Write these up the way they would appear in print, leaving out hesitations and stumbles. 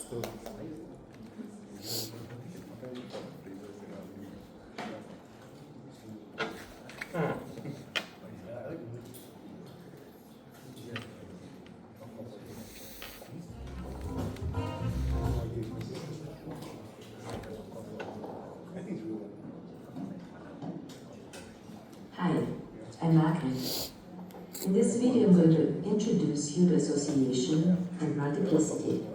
Hi, I'm Margaret. In this video, I'm going to introduce you to association and multiplicity.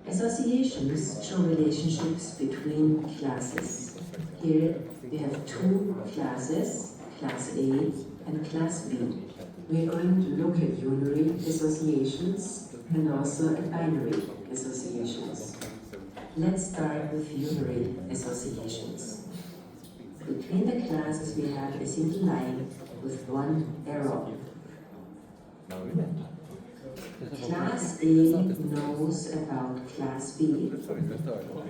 Associations show relationships between classes. Here we have two classes, class A and class B. We're going to look at unary associations and also at binary associations. Let's start with unary associations. Between the classes we have a single line with one arrow. Class A knows about Class B.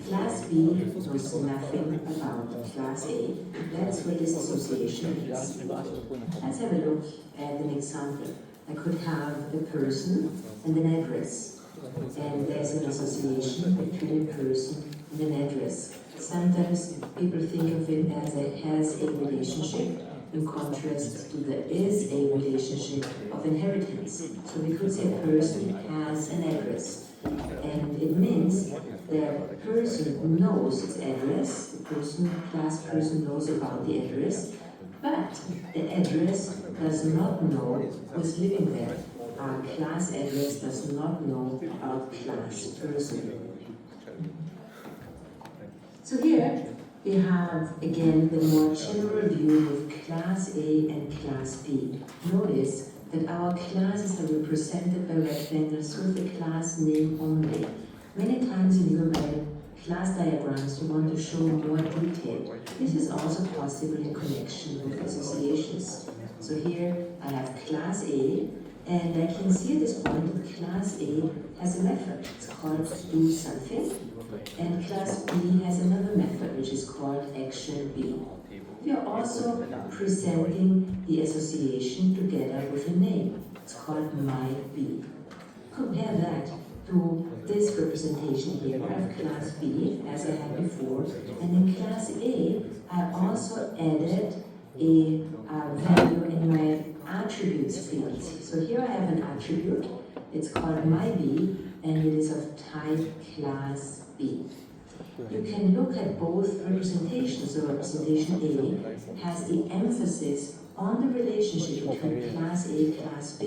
Class B knows nothing about Class A. That's what this association is. Let's have a look at an example. I could have a person and an address. And there's an association between a person and an address. Sometimes people think of it as it has a relationship, in contrast to there is a relationship of inheritance. So we could say a person has an address, and it means the person knows its address, the class person knows about the address, but the address does not know who's living there. Our class address does not know our class person. So here we have again the more general view of Class A and Class B. Notice that our classes are represented by rectangles with the class name only. Many times in your class diagrams you want to show more detail. This is also possible in connection with associations. So here I have Class A, and I can see at this point that Class A has a method. It's called do something. And Class B has another method, which is called action B. We are also presenting the association together with a name. It's called my B. Compare that to this representation here. I have Class B, as I had before, and in Class A, I also added a value in my attributes field. So here I have an attribute. It's called my B, and it is of type Class B. You can look at both representations. So representation A has the emphasis on the relationship between Class A and Class B.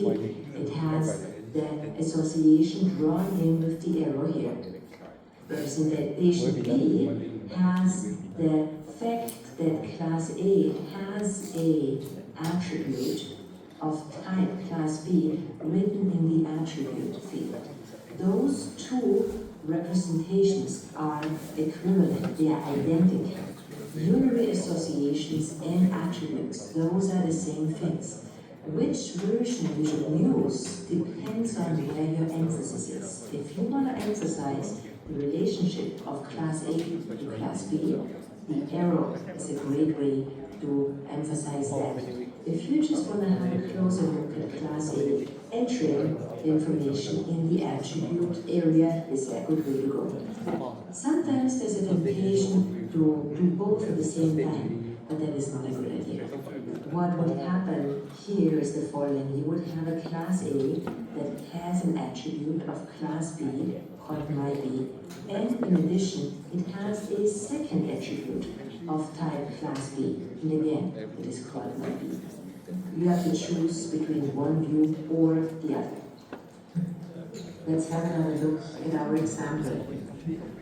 It has the association drawn in with the arrow here. Representation B has the fact that Class A has a attribute of type Class B written in the attribute field. Those two representations are equivalent, they are identical. Unary associations and attributes, those are the same things. Which version you should use depends on where your emphasis is. If you want to emphasize the relationship of Class A to Class B, the arrow is a great way to emphasize that. If you just want to have a closer look at Class A, entering information in the attribute area is a good way to go. Sometimes there's a temptation to do both at the same time, but that is not a good idea. What would happen here is the following. You would have a Class A that has an attribute of Class B called my B, and in addition, it has a second attribute of type Class B, and again, it is called my B. You have to choose between one view or the other. Let's have another look at our example.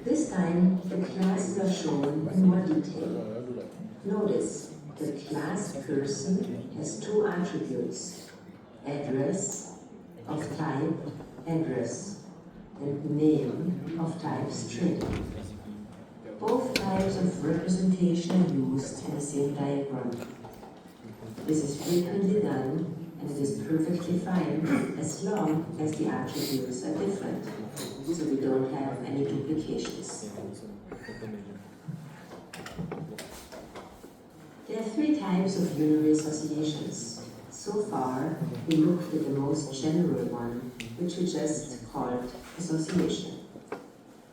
This time, the classes are shown in more detail. Notice the class person has two attributes: address of type address and name of type string. Both types of representation are used in the same diagram. This is frequently done, and it is perfectly fine as long as the attributes are different, so we don't have any duplications. There are three types of unary associations. So far, we looked at the most general one, which we just called association.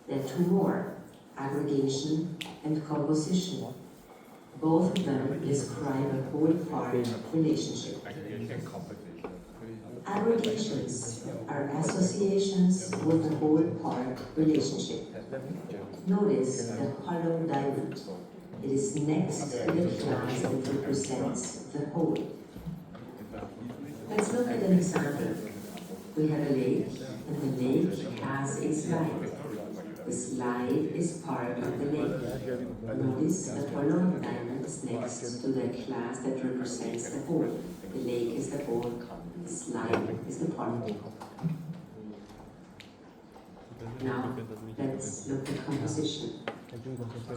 There are two more, aggregation and composition. Both of them describe a whole-part relationship. Aggregations are associations with a whole-part relationship. Notice the hollow diamond. It is next to the class that represents the whole. Let's look at an example. We have a lake, and the lake has a slide. The slide is part of the lake. Notice the hollow diamond is next to the class that represents the whole. The lake is the whole, the slide is the part. Now, let's look at composition.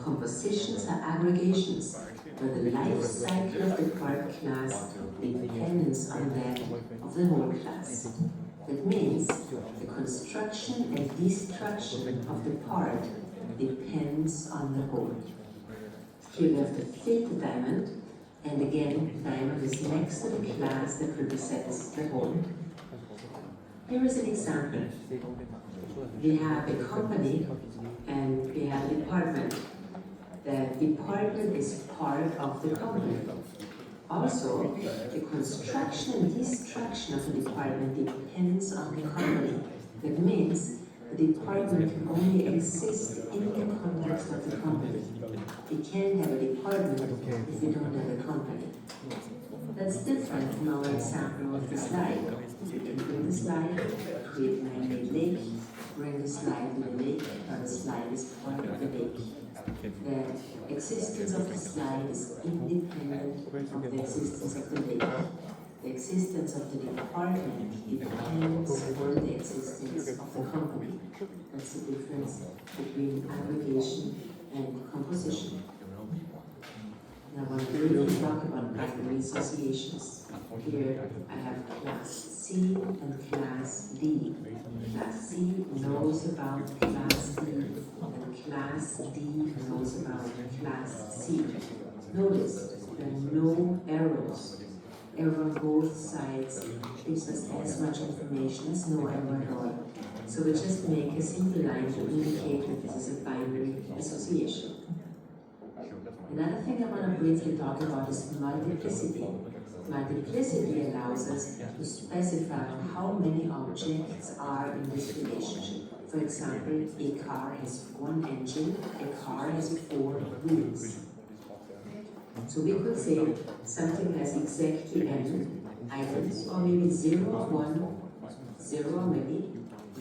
Compositions are aggregations where the life cycle of the part class depends on that of the whole class. That means the construction and destruction of the part depends on the whole. Here we have the fifth diamond, and again, diamond is next to the class that represents the whole. Here is an example. We have a company and we have a department. The department is part of the company. Also, the construction and destruction of the department depends on the company. That means the department can only exist in the context of the company. We can't have a department if we don't have a company. That's different from our example of the slide. We can bring the slide, create an man-made lake, bring the slide to the lake, but the slide is part of the lake. The existence of the slide is independent of the existence of the lake. The existence of the department depends on the existence of the company. That's the difference between aggregation and composition. Now, I'm going to talk about primary associations. Here I have class C and class D. Class C knows about class D, and class D knows about class C. Notice there are no arrows. Arrow on both sides gives us as much information as no arrow at all. So we just make a simple line to indicate that this is a binary association. Another thing I want to briefly talk about is multiplicity. Multiplicity allows us to specify how many objects are in this relationship. For example, a car has one engine, a car has 4 wheels. So we could say something has exactly n items, or maybe 0 or 1, 0 or many,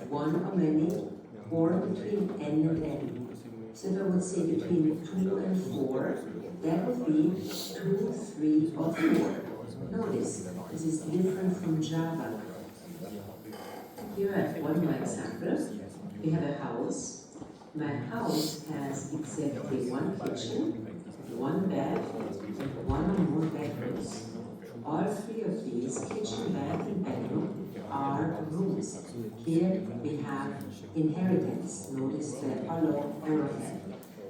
1 or many, or between n and n. So if I would say between 2 and 4, that would be 2, 3, or 4. Notice, this is different from Java. Here I have one more example. We have a house. My house has exactly one kitchen, one bath, and 1 or more bedrooms. All 3 of these, kitchen, bath, and bedroom, are rooms. Here we have inheritance. Notice the hollow arrowhead.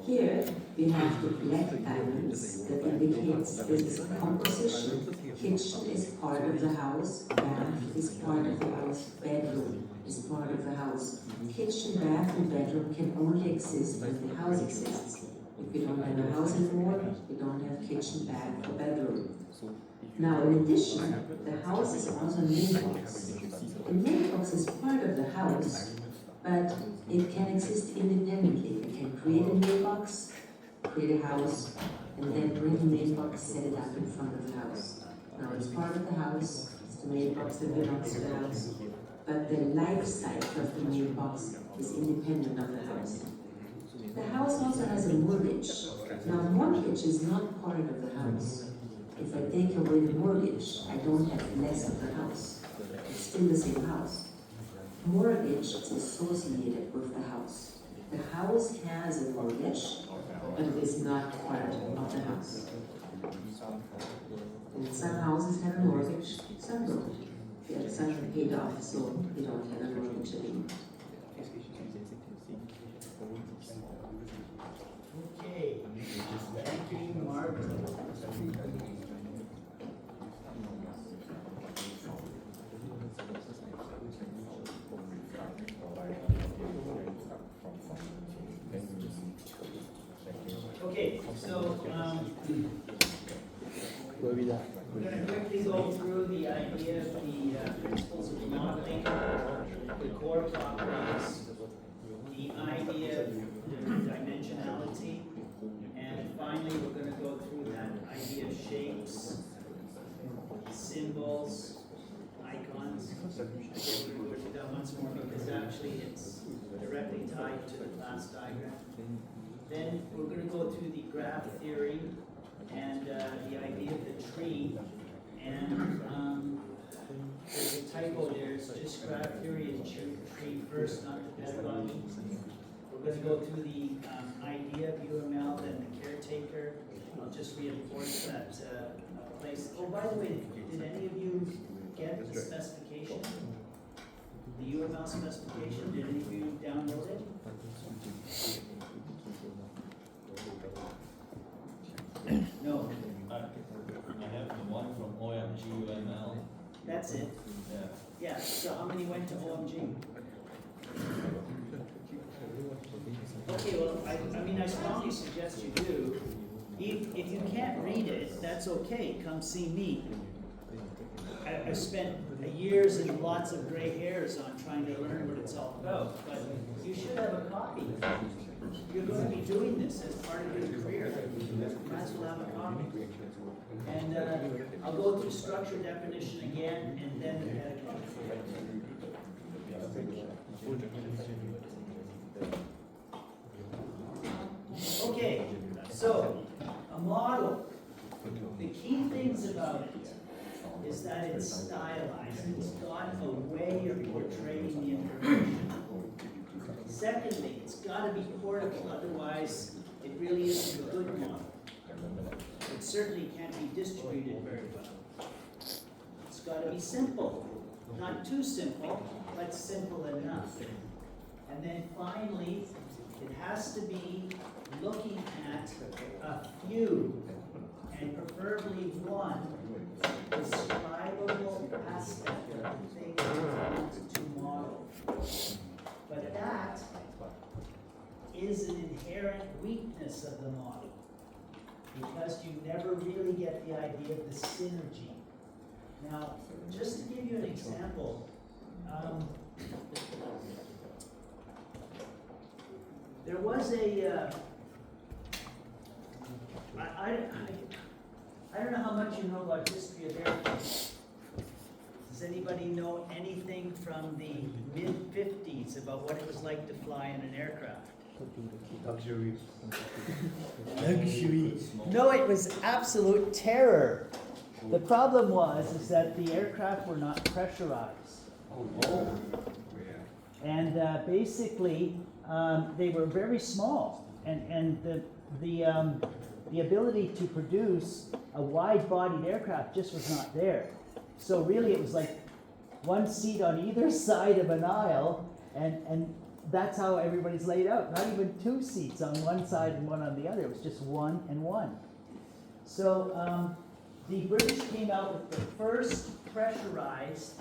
Here we have the black diamonds that indicates this is composition. Kitchen is part of the house, bath is part of the house, bedroom is part of the house. Kitchen, bath, and bedroom can only exist when the house exists. If we don't have a house anymore, we don't have kitchen, bath, or bedroom. Now, in addition, the house is also a mailbox. The mailbox is part of the house, but it can exist independently. We can create a mailbox, create a house, and then bring the mailbox, set it up in front of the house. Now, it's part of the house, it's the mailbox that belongs to the house, but the life cycle of the mailbox is independent of the house. The house also has a mortgage. Now, mortgage is not part of the house. If I take away the mortgage, I don't have less of the house. It's still the same house. Mortgage is associated with the house. The house has a mortgage, but it is not part of the house. And some houses have a mortgage, some don't. The other side are paid off, so they don't have a mortgage anymore. Okay, thank you, Mark. So, we're going to quickly go through the idea of the principles of modeling, the core properties, the idea of dimensionality, and finally we're going to go through that idea of shapes, symbols, icons. Again, we're going to do that once more because actually it's directly tied to the class diagram. Then we're going to go through the graph theory and the idea of the tree. And there's a typo there. It's just graph theory and tree first, not the pedagogy. We're going to go through the idea of UML and the caretaker. I'll just reinforce that place. Oh, by the way, did any of you get the specification? The UML specification? Did any of you download it? No. I have the one from OMG UML. That's it? Yeah. Yeah, so how many went to OMG? Okay, well, I mean, I strongly suggest you do. If you can't read it, that's okay, come see me. I've spent years and lots of gray hairs on trying to learn what it's all about, but you should have a copy. You're going to be doing this as part of your career. You might as well have a copy. And I'll go through structure definition again, and then the pedagogy. Okay, so a model. The key things about it is that it's stylized. It's got a way of portraying the information. Secondly, it's got to be portable, otherwise it really isn't a good model. It certainly can't be distributed very well. It's got to be simple. Not too simple, but simple enough. And then finally, it has to be looking at a few, and preferably one, describable aspect of the thing that you want to model. But that is an inherent weakness of the model, because you never really get the idea of the synergy. Now, just to give you an example, there was a, I don't know how much you know about history of airplanes. Does anybody know anything from the mid-50s about what it was like to fly in an aircraft? Luxury. Luxury. No, it was absolute terror. The problem was that the aircraft were not pressurized. And basically, they were very small. And the ability to produce a wide-bodied aircraft just was not there. So really it was like one seat on either side of an aisle, and that's how everybody's laid out. Not even two seats on one side and one on the other. It was just one and one. So the British came out with the first pressurized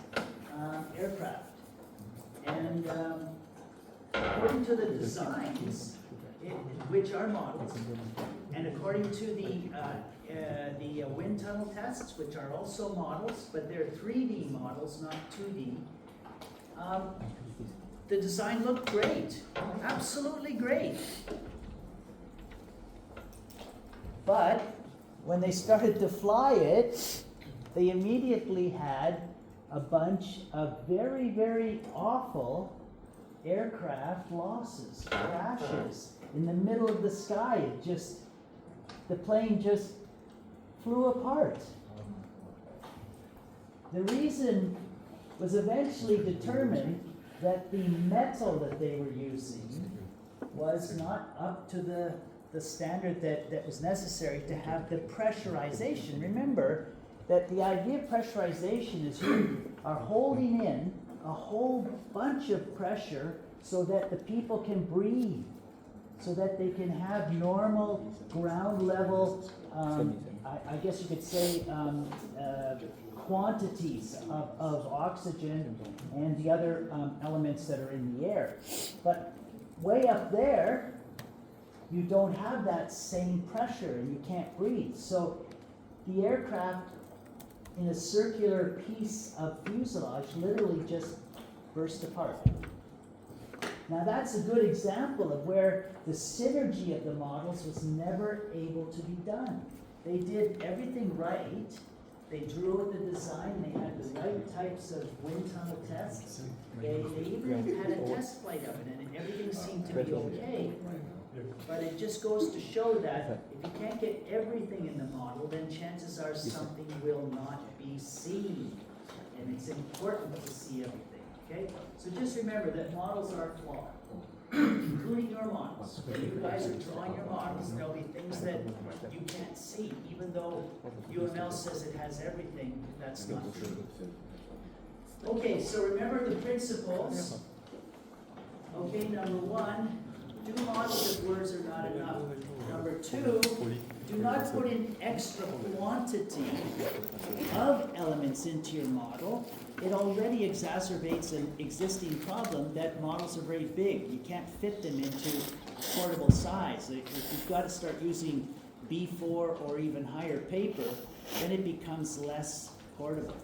aircraft. And according to the designs, which are models, and according to the wind tunnel tests, which are also models, but they're 3D models, not 2D, the design looked great, absolutely great. But when they started to fly it, they immediately had a bunch of very, very awful aircraft losses, crashes in the middle of the sky. The plane just flew apart. The reason was eventually determined that the metal that they were using was not up to the standard that was necessary to have the pressurization. Remember that the idea of pressurization is you are holding in a whole bunch of pressure so that the people can breathe, so that they can have normal ground level, I guess you could say, quantities of oxygen and the other elements that are in the air. But way up there, you don't have that same pressure and you can't breathe. So the aircraft in a circular piece of fuselage literally just burst apart. Now that's a good example of where the synergy of the models was never able to be done. They did everything right. They drew out the design, they had the right types of wind tunnel tests. They even had a test flight of it and everything seemed to be okay. But it just goes to show that if you can't get everything in the model, then chances are something will not be seen. And it's important to see everything, okay? So just remember that models are flawed, including your models. When you guys are drawing your models, there'll be things that you can't see, even though UML says it has everything, that's not true. Okay, so remember the principles. Okay, number one, do models if words are not enough. Number two, do not put in extra quantity of elements into your model. It already exacerbates an existing problem that models are very big. You can't fit them into portable size. If you've got to start using B4 or even higher paper, then it becomes less portable.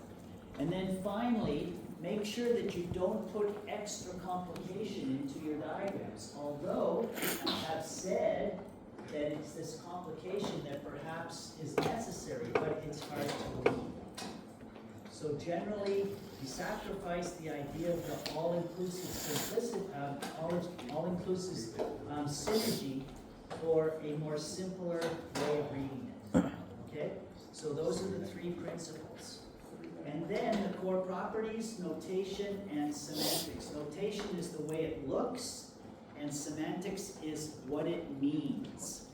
And then finally, make sure that you don't put extra complication into your diagrams. Although I have said that it's this complication that perhaps is necessary, but it's hard to read. So generally, you sacrifice the idea of the all-inclusive simplicity, all-inclusive synergy for a more simpler way of reading it. Okay? So those are the three principles. And then the core properties, notation, and semantics. Notation is the way it looks, and semantics is what it means.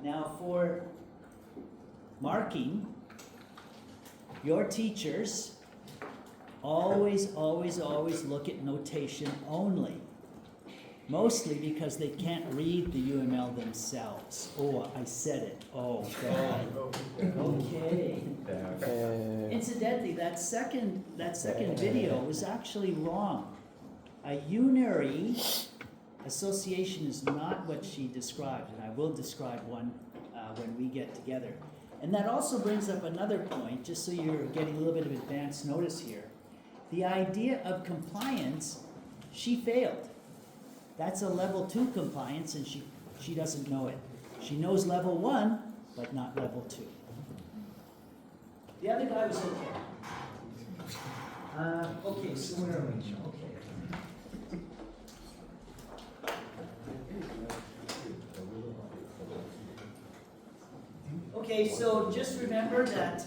Now for marking, your teachers always look at notation only. Mostly because they can't read the UML themselves. Oh, I said it. Oh, God. Okay. Incidentally, that second video was actually wrong. A unary association is not what she described, and I will describe one when we get together. And that also brings up another point, just so you're getting a little bit of advance notice here. The idea of compliance, she failed. That's a level 2 compliance, and she doesn't know it. She knows level 1, but not level 2. The other guy was okay. Okay, so where are we? Okay. Okay, so just remember that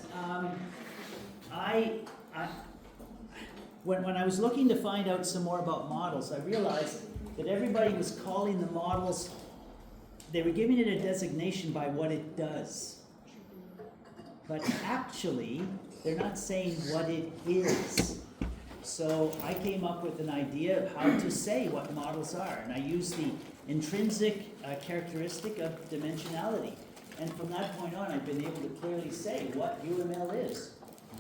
when I was looking to find out some more about models, I realized that everybody was calling the models, they were giving it a designation by what it does. But actually, they're not saying what it is. So I came up with an idea of how to say what models are, and I used the intrinsic characteristic of dimensionality. And from that point on, I've been able to clearly say what UML is.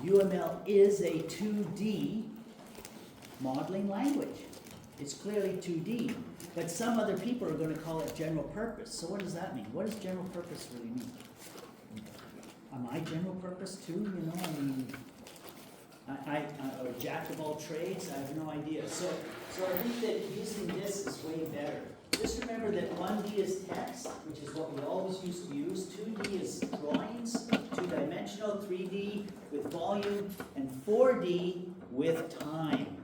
UML is a 2D modeling language. It's clearly 2D, but some other people are going to call it general purpose. So what does that mean? What does general purpose really mean? Am I general purpose too? You know, I mean, or jack of all trades? I have no idea. So I think that using this is way better. Just remember that 1D is text, which is what we always used to use. 2D is drawings, 2-dimensional, 3D with volume, and 4D with time.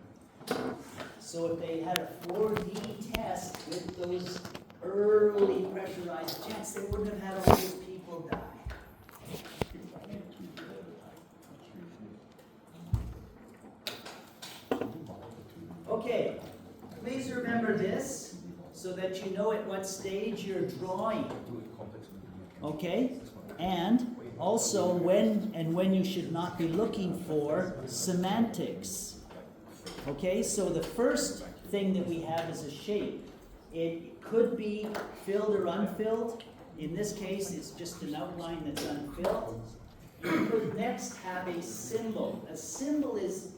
So if they had a 4D test with those early pressurized jets, they wouldn't have had all those people die. Okay, please remember this so that you know at what stage you're drawing. Okay, and also when you should not be looking for semantics. Okay, so the first thing that we have is a shape. It could be filled or unfilled. In this case, it's just an outline that's unfilled. You could next have a symbol. A symbol is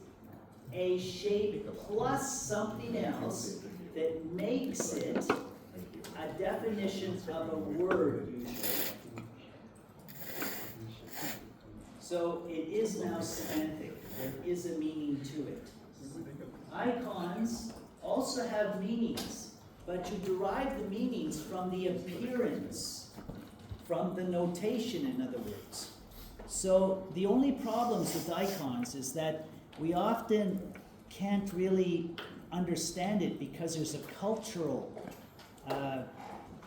a shape plus something else that makes it a definition of a word usually. So it is now semantic. There is a meaning to it. Icons also have meanings, but you derive the meanings from the appearance, from the notation, in other words. So the only problems with icons is that we often can't really understand it because there's a cultural,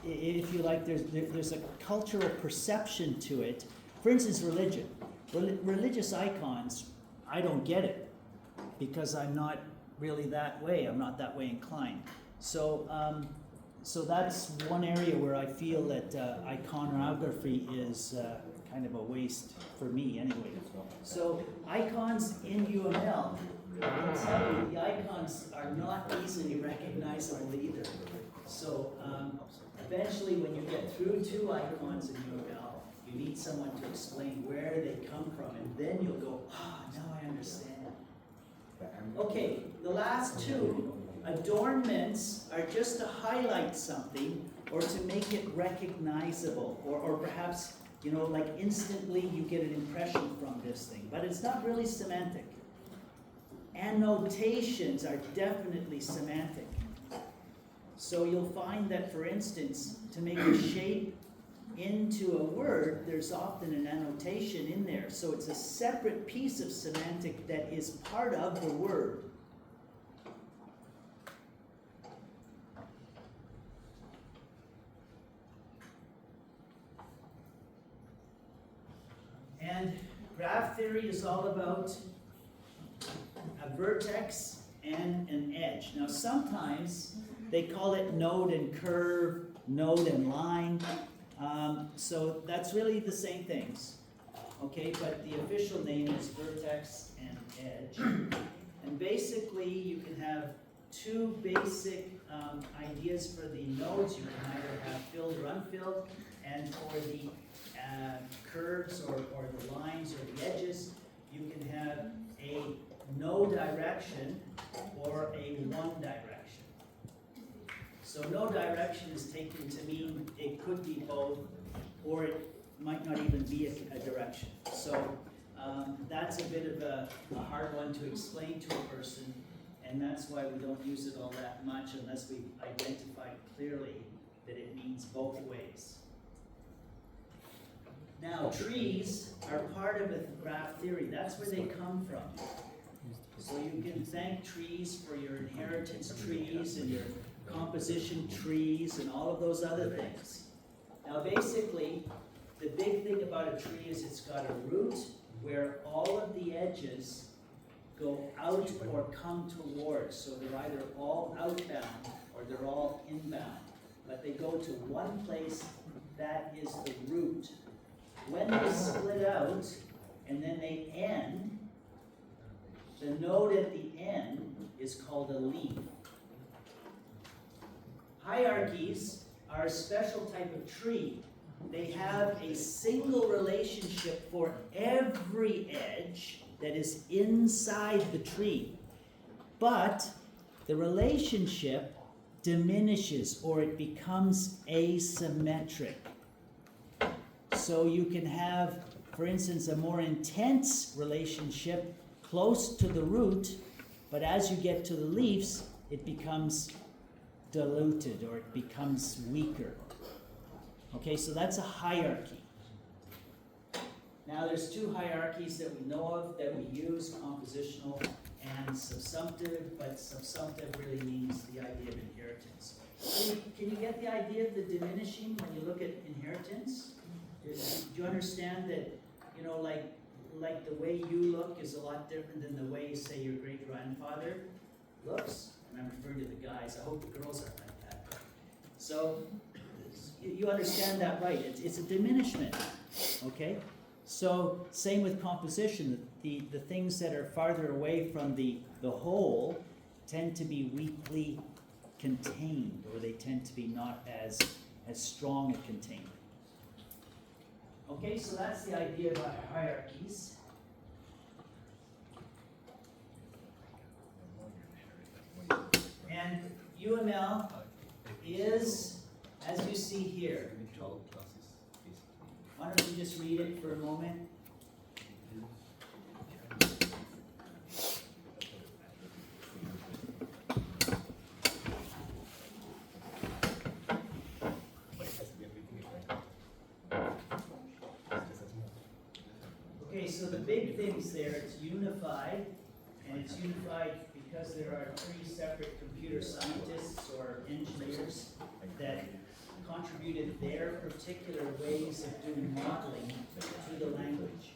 if you like, there's a cultural perception to it. For instance, religion. Religious icons, I don't get it because I'm not really that way. I'm not that way inclined. So, so that's one area where I feel that iconography is kind of a waste for me anyway. So icons in UML, I can tell you, the icons are not easily recognizable either. So eventually when you get through 2 icons in UML, you need someone to explain where they come from, and then you'll go, now I understand. Okay, the last 2, adornments are just to highlight something or to make it recognizable, or perhaps, you know, like instantly you get an impression from this thing, but it's not really semantic. Annotations are definitely semantic. So you'll find that, for instance, to make a shape into a word, there's often an annotation in there. So it's a separate piece of semantic that is part of the word. And graph theory is all about a vertex and an edge. Now sometimes they call it node and curve, node and line. So that's really the same things, okay? But the official name is vertex and edge. And basically you can have 2 basic ideas for the nodes. You can either have filled or unfilled, and for the curves or the lines or the edges, you can have a no direction or a one direction. So no direction is taken to mean it could be both, or it might not even be a direction. So that's a bit of a hard one to explain to a person, and that's why we don't use it all that much unless we identify clearly that it means both ways. Now, trees are part of a graph theory. That's where they come from. So you can thank trees for your inheritance trees and your composition trees and all of those other things. Now, basically, the big thing about a tree is it's got a root where all of the edges go out or come towards. So they're either all outbound or they're all inbound. But they go to one place, that is the root. When they split out and then they end, the node at the end is called a leaf. Hierarchies are a special type of tree. They have a single relationship for every edge that is inside the tree. But the relationship diminishes or it becomes asymmetric. So you can have, for instance, a more intense relationship close to the root, but as you get to the leaves, it becomes diluted or it becomes weaker. Okay, so that's a hierarchy. Now there's 2 hierarchies that we know of that we use, compositional and subsumptive, but subsumptive really means the idea of inheritance. Can you get the idea of the diminishing when you look at inheritance? Do you understand that, you know, like the way you look is a lot different than the way, say, your great-grandfather looks? And I'm referring to the guys. I hope the girls aren't like that. So you understand that, right? It's a diminishment, okay? So same with composition. The things that are farther away from the whole tend to be weakly contained, or they tend to be not as strong a containment. Okay, so that's the idea about hierarchies. And UML is as you see here, why don't you just read it for a moment? Okay, so the big things there, it's unified, and it's unified because there are 3 separate computer scientists or engineers that contributed their particular ways of doing modeling to the language.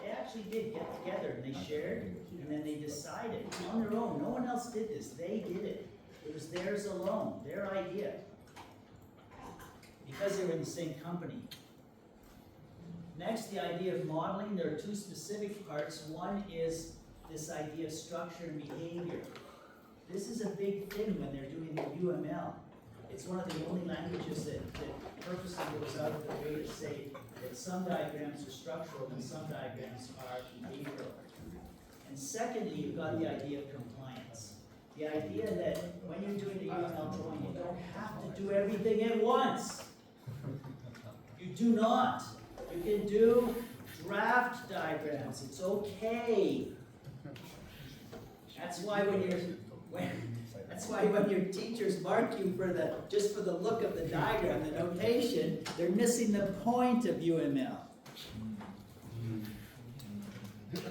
They actually did get together and they shared, and then they decided on their own. No one else did this. They did it. It was theirs alone, their idea, because they were in the same company. Next, the idea of modeling. There are 2 specific parts. One is this idea of structure and behavior. This is a big thing when they're doing the UML. It's one of the only languages that purposely goes out of the way to say that some diagrams are structural and some diagrams are behavioral. And secondly, you've got the idea of compliance. The idea that when you're doing the UML drawing, you don't have to do everything at once. You do not. You can do draft diagrams. It's okay. That's why when your teachers mark you for just for the look of the diagram, the notation, they're missing the point of UML.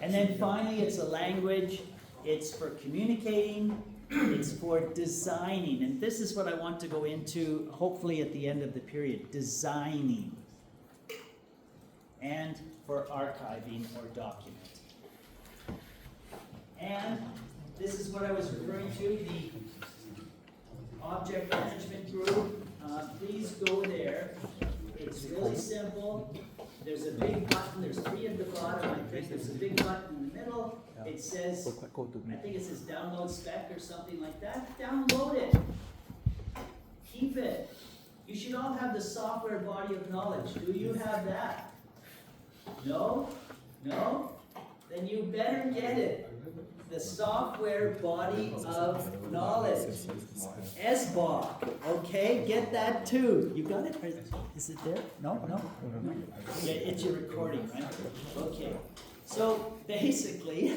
And then finally, it's a language. It's for communicating. It's for designing. And this is what I want to go into, hopefully at the end of the period, designing. And for archiving or documenting. And this is what I was referring to, the object management group. Please go there. It's really simple. There's a big button. There's 3 at the bottom. I think there's a big button in the middle. It says, I think it says download spec or something like that. Download it. Keep it. You should all have the software body of knowledge. Do you have that? No? No? Then you better get it. The software body of knowledge. SBOC. Okay, get that too. You got it? Is it there? No? No? Yeah, it's your recording, right? Okay. So basically,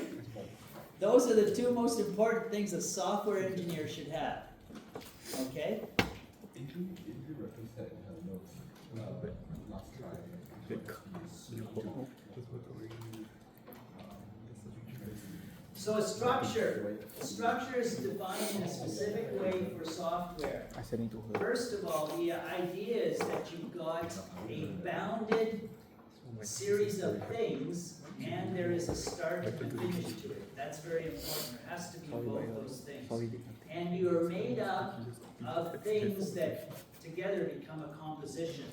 those are the 2 most important things a software engineer should have. Okay? So a structure is defined in a specific way for software. First of all, the idea is that you've got a bounded series of things, and there is a start and a finish to it. That's very important. There has to be both those things. And you are made up of things that together become a composition.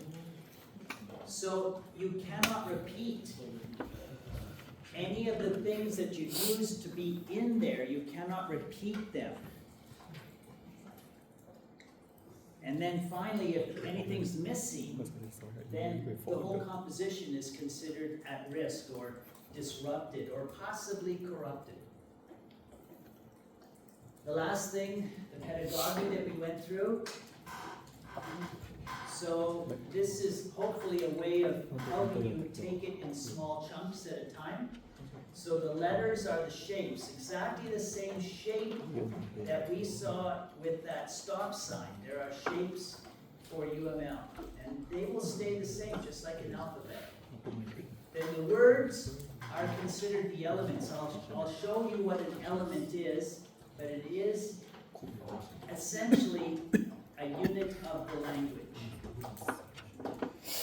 So you cannot repeat any of the things that you use to be in there. You cannot repeat them. And then finally, if anything's missing, then the whole composition is considered at risk or disrupted or possibly corrupted. The last thing, the pedagogy that we went through. So this is hopefully a way of helping you take it in small chunks at a time. So the letters are the shapes, exactly the same shape that we saw with that stop sign. There are shapes for UML, and they will stay the same, just like an alphabet. Then the words are considered the elements. I'll show you what an element is, but it is essentially a unit of the language.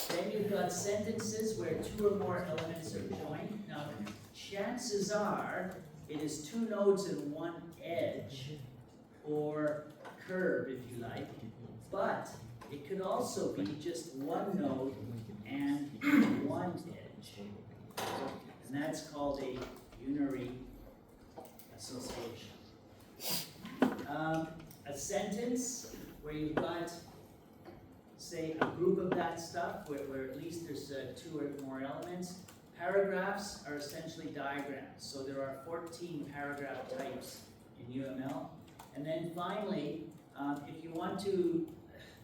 Then you've got sentences where 2 or more elements are joined. Now, chances are it is 2 nodes and 1 edge, or curve if you like, but it could also be just 1 node and 1 edge. And that's called a unary association. A sentence where you've got, say, a group of that stuff where at least there's 2 or more elements. Paragraphs are essentially diagrams. So there are 14 paragraph types in UML. And then finally, if you want to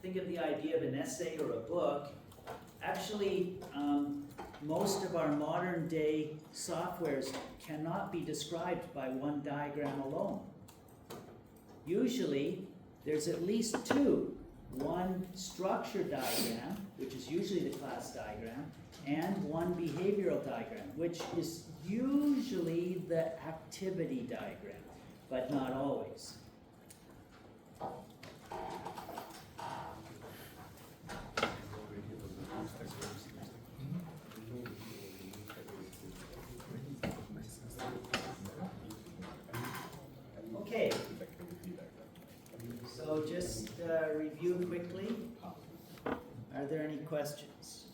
think of the idea of an essay or a book, actually, most of our modern day softwares cannot be described by one diagram alone. Usually, there's at least two. One structure diagram, which is usually the class diagram, and one behavioral diagram, which is usually the activity diagram, but not always. Okay, so just review quickly. Are there any questions?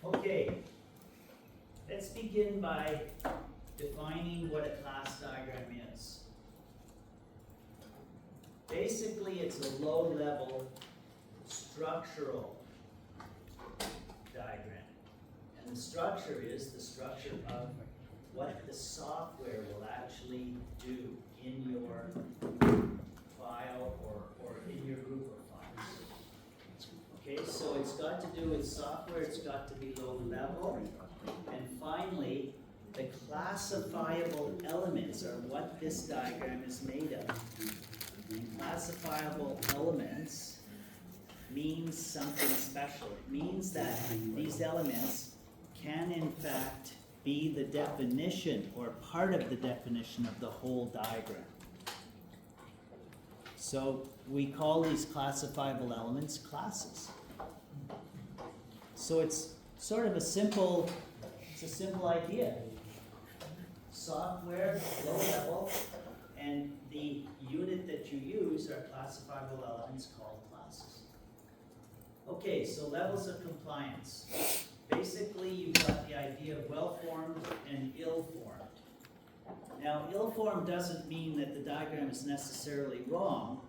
Okay, let's begin by defining what a class diagram is. Basically, it's a low-level structural diagram. And the structure is the structure of what the software will actually do in your file or in your group of files. Okay, so it's got to do with software, it's got to be low level. And finally, the classifiable elements are what this diagram is made of. And classifiable elements means something special. It means that these elements can in fact be the definition or part of the definition of the whole diagram. So we call these classifiable elements classes. So it's sort of a simple idea. Software, low level, and the unit that you use are classifiable elements called classes. Okay, so levels of compliance. Basically, you've got the idea of well-formed and ill-formed. Now, ill-formed doesn't mean that the diagram is necessarily wrong,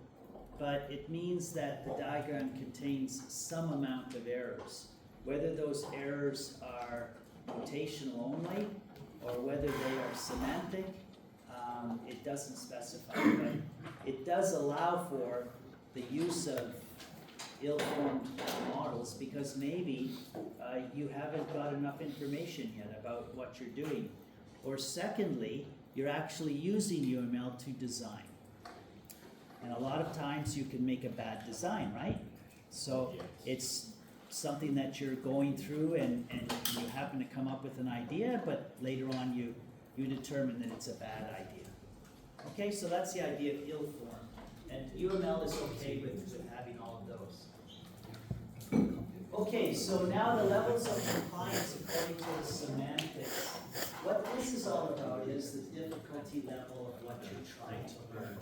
but it means that the diagram contains some amount of errors. Whether those errors are notational only, or whether they are semantic, it doesn't specify, but it does allow for the use of ill-formed models because maybe you haven't got enough information yet about what you're doing. Or secondly, you're actually using UML to design. And a lot of times you can make a bad design, right? So it's something that you're going through and you happen to come up with an idea, but later on you determine that it's a bad idea. Okay, so that's the idea of ill-formed. And UML is okay with having all of those. Okay, so now the levels of compliance according to the semantics. What this is all about is the difficulty level of what you're trying to learn.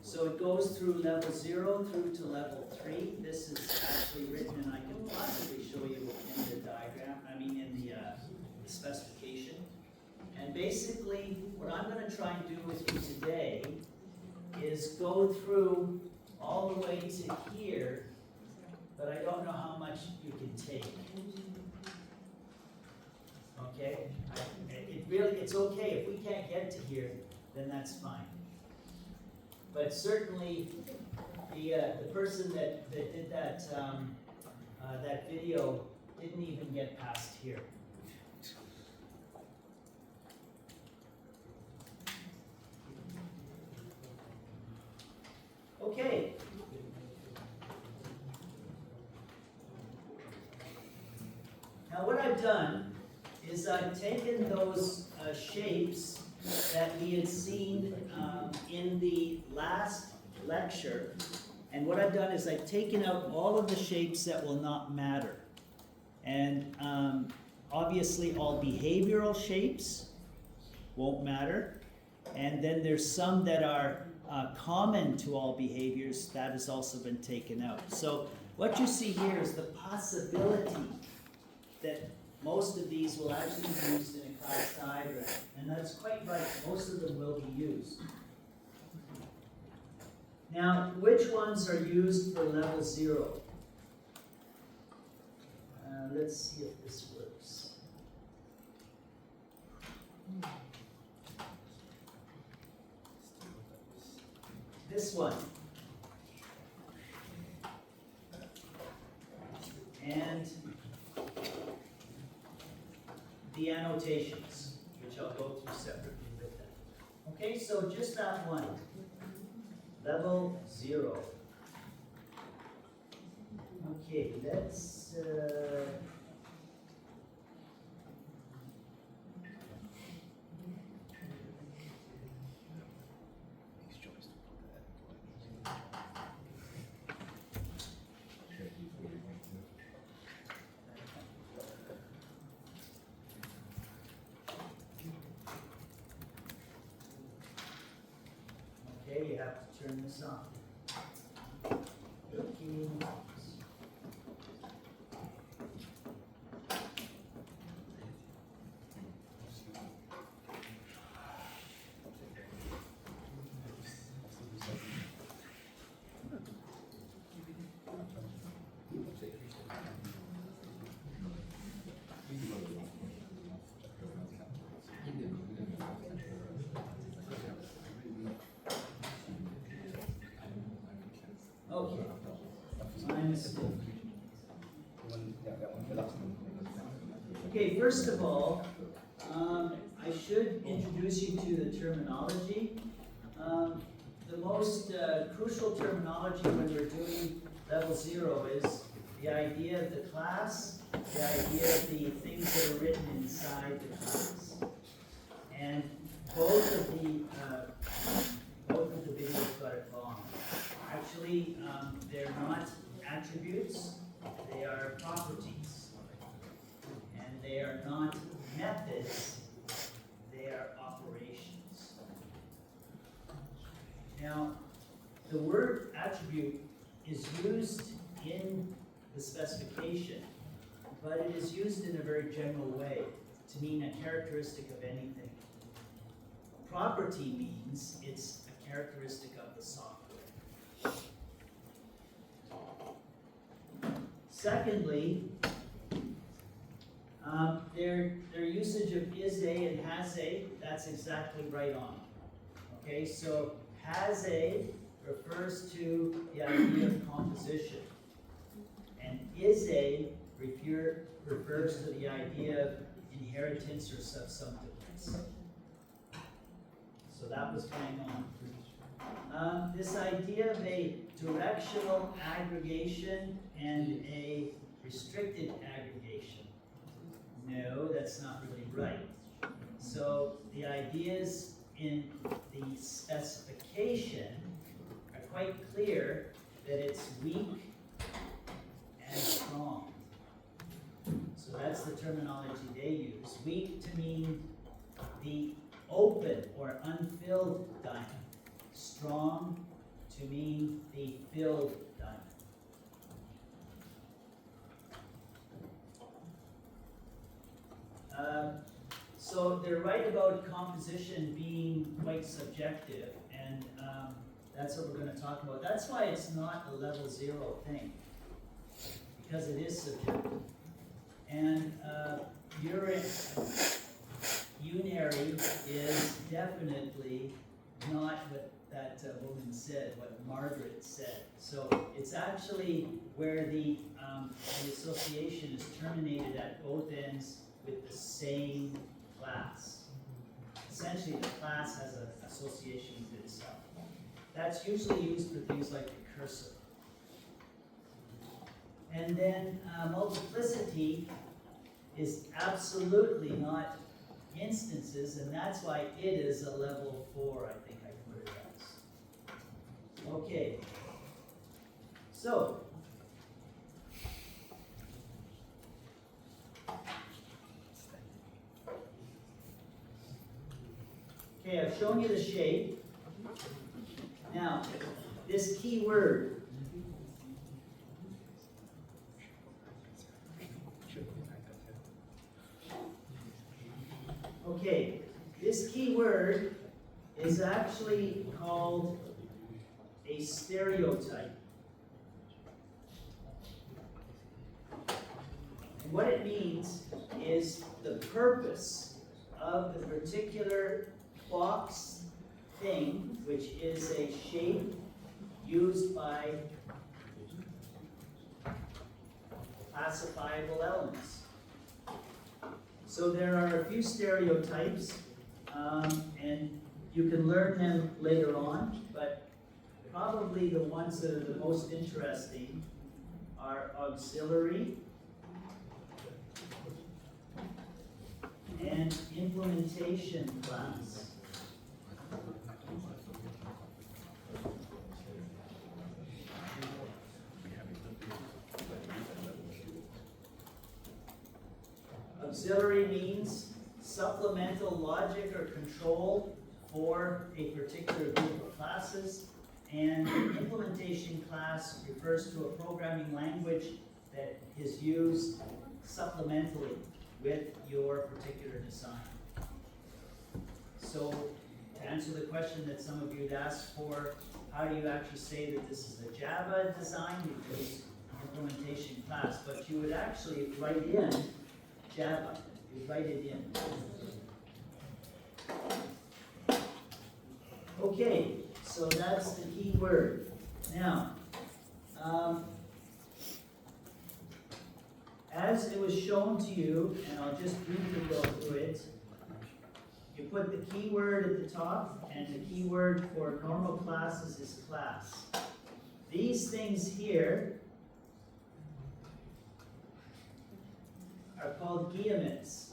So it goes through level 0 through to level 3. This is actually written, and I can possibly show you in the diagram, in the specification. And basically, what I'm going to try and do with you today is go through all the way to here, but I don't know how much you can take. Okay? It's okay. If we can't get to here, then that's fine. But certainly, the person that did that that video didn't even get past here. Okay. Now what I've done is I've taken those shapes that we had seen in the last lecture, and what I've done is I've taken out all of the shapes that will not matter. And obviously all behavioral shapes won't matter. And then there's some that are common to all behaviors that has also been taken out. So what you see here is the possibility that most of these will actually be used in a class diagram. And that's quite right, most of them will be used. Now, which ones are used for level 0? Let's see if this works. This one. And the annotations, which I'll go through separately with them. Okay, so just that one. Level 0. Okay, let's okay, you have to turn this on. Okay. Okay. My mistake. Okay, first of all, I should introduce you to the terminology. The most crucial terminology when we're doing level 0 is the idea of the class, the idea of the things that are written inside the class. And both of the videos got it wrong. Actually, they're not attributes, they are properties. And they are not methods, they are operations. Now, the word attribute is used in the specification, but it is used in a very general way to mean a characteristic of anything. Property means it's a characteristic of the software. Secondly, their usage of is a and has a, that's exactly right on. Okay, so has a refers to the idea of composition, and is a refers to the idea of inheritance or subsumptiveness. So that was going on. This idea of a directional aggregation and a restricted aggregation. No, that's not really right. So the ideas in the specification are quite clear that it's weak and strong. So that's the terminology they use. Weak to mean the open or unfilled diamond. Strong to mean the filled diamond. So they're right about composition being quite subjective, and that's what we're going to talk about. That's why it's not a level 0 thing, because it is subjective. And unary is definitely not what that woman said, what Margaret said. So it's actually where the association is terminated at both ends with the same class. Essentially, the class has an association with itself. That's usually used for things like the cursor. And then multiplicity is absolutely not instances, and that's why it is a level 4, I think I put it as. Okay. So, okay, Okay, I've shown you the shape. Now, this key word. Okay, this key word is actually called a stereotype. And what it means is the purpose of the particular box thing, which is a shape used by classifiable elements. So there are a few stereotypes, and you can learn them later on, but probably the ones that are the most interesting are auxiliary and implementation class. Auxiliary means supplemental logic or control for a particular group of classes, and an implementation class refers to a programming language that is used supplementally with your particular design. So, to answer the question that some of you had asked for, how do you actually say that this is a Java design? You use implementation class, but you would actually write in Java. You write it in. Okay, so that's the key word. Now, as it was shown to you, and I'll just briefly go through it, you put the keyword at the top, and the keyword for normal classes is class. These things here are called guillemets.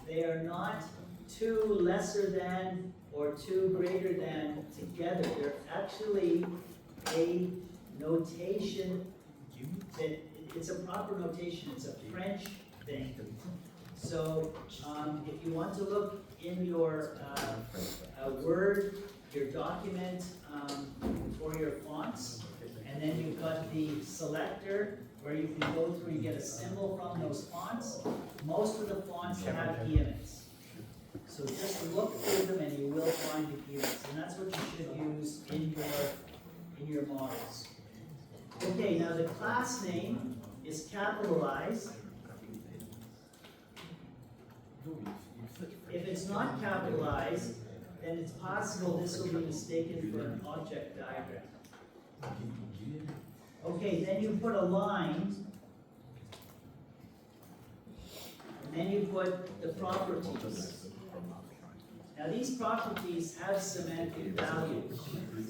They are not two lesser than or two greater than together. They're actually a notation that it's a proper notation. It's a French thing. So if you want to look in your Word, your document for your fonts, and then you've got the selector where you can go through and get a symbol from those fonts. Most of the fonts have guillemets. So just look through them and you will find the guillemets. And that's what you should use in your models. Okay, now the class name is capitalized. If it's not capitalized, then it's possible this will be mistaken for an object diagram. Okay, then you put a line, and then you put the properties. Now these properties have semantic values,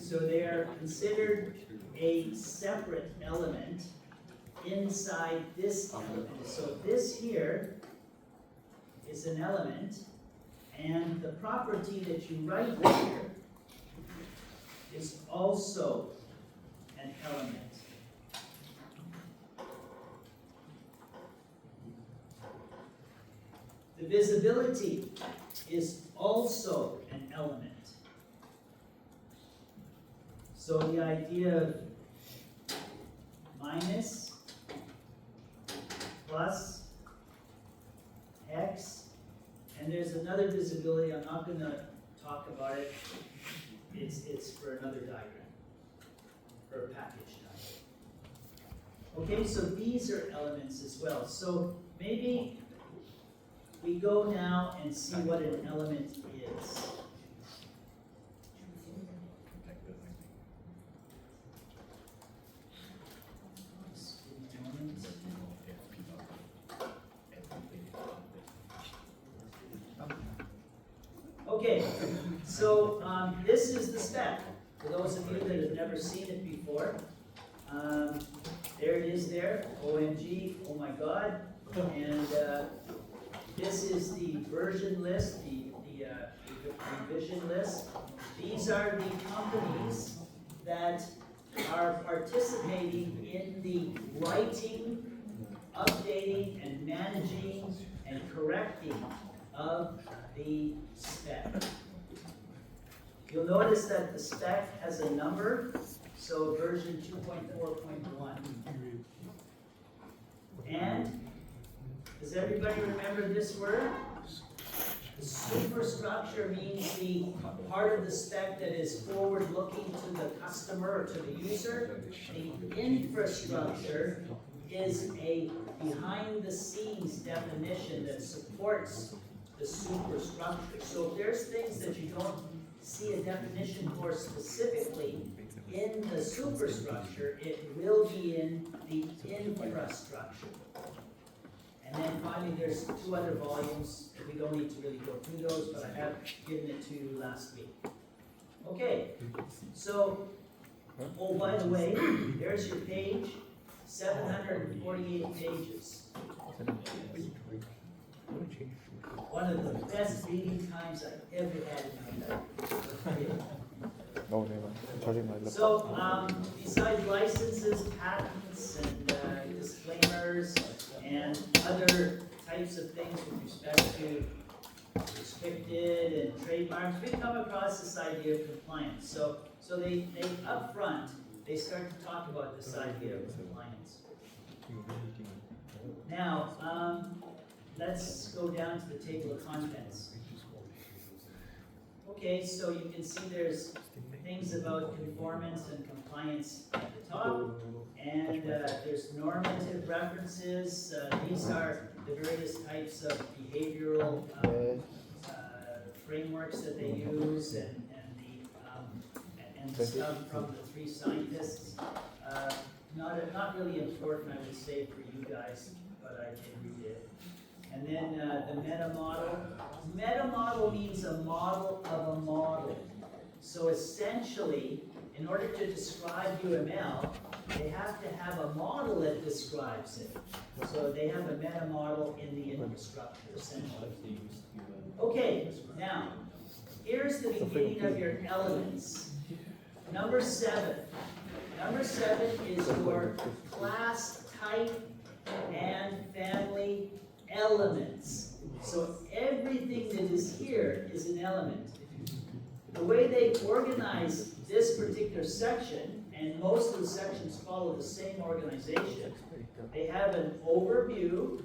so they are considered a separate element inside this element. So this here is an element, and the property that you write here is also an element. The visibility is also an element. So the idea of minus, plus, x, and there's another visibility, I'm not going to talk about it. It's for another diagram, for a package diagram. Okay, so these are elements as well. So maybe we go now and see what an element is. Okay, so this is the spec. For those of you that have never seen it before, there it is there, OMG, oh my god, and this is the version list, the revision list. These are the companies that are participating in the writing, updating, and managing and correcting of the spec. You'll notice that the spec has a number, so version 2.4.1. And does everybody remember this word? Superstructure means the part of the spec that is forward-looking to the customer or to the user. The infrastructure is a behind-the-scenes definition that supports the superstructure. So if there's things that you don't see a definition for specifically in the superstructure, it will be in the infrastructure. And then finally, there's 2 other volumes. We don't need to really go through those, but I have given it to you last week. Okay, so, oh, by the way, there's your page, 748 pages. One of the best reading times I've ever had in my life. No, never. Charging my laptop. So, besides licenses, patents, and disclaimers, and other types of things with respect to restricted and trademarks, we come across this idea of compliance. So they up front, they start to talk about this idea of compliance. Now, let's go down to the table of contents. Okay, so you can see there's things about conformance and compliance at the top, and there's normative references. These are the various types of behavioral frameworks that they use, and the stuff from the 3 scientists. Not really important, I would say, for you guys, but I can read it. And then the meta model. Meta model means a model of a model. So essentially, in order to describe UML, they have to have a model that describes it. So they have a meta model in the infrastructure, essentially. Okay, now, here's the beginning of your elements. Number 7. Number 7 is your class type and family elements. So everything that is here is an element. The way they organize this particular section, and most of the sections follow the same organization, they have an overview,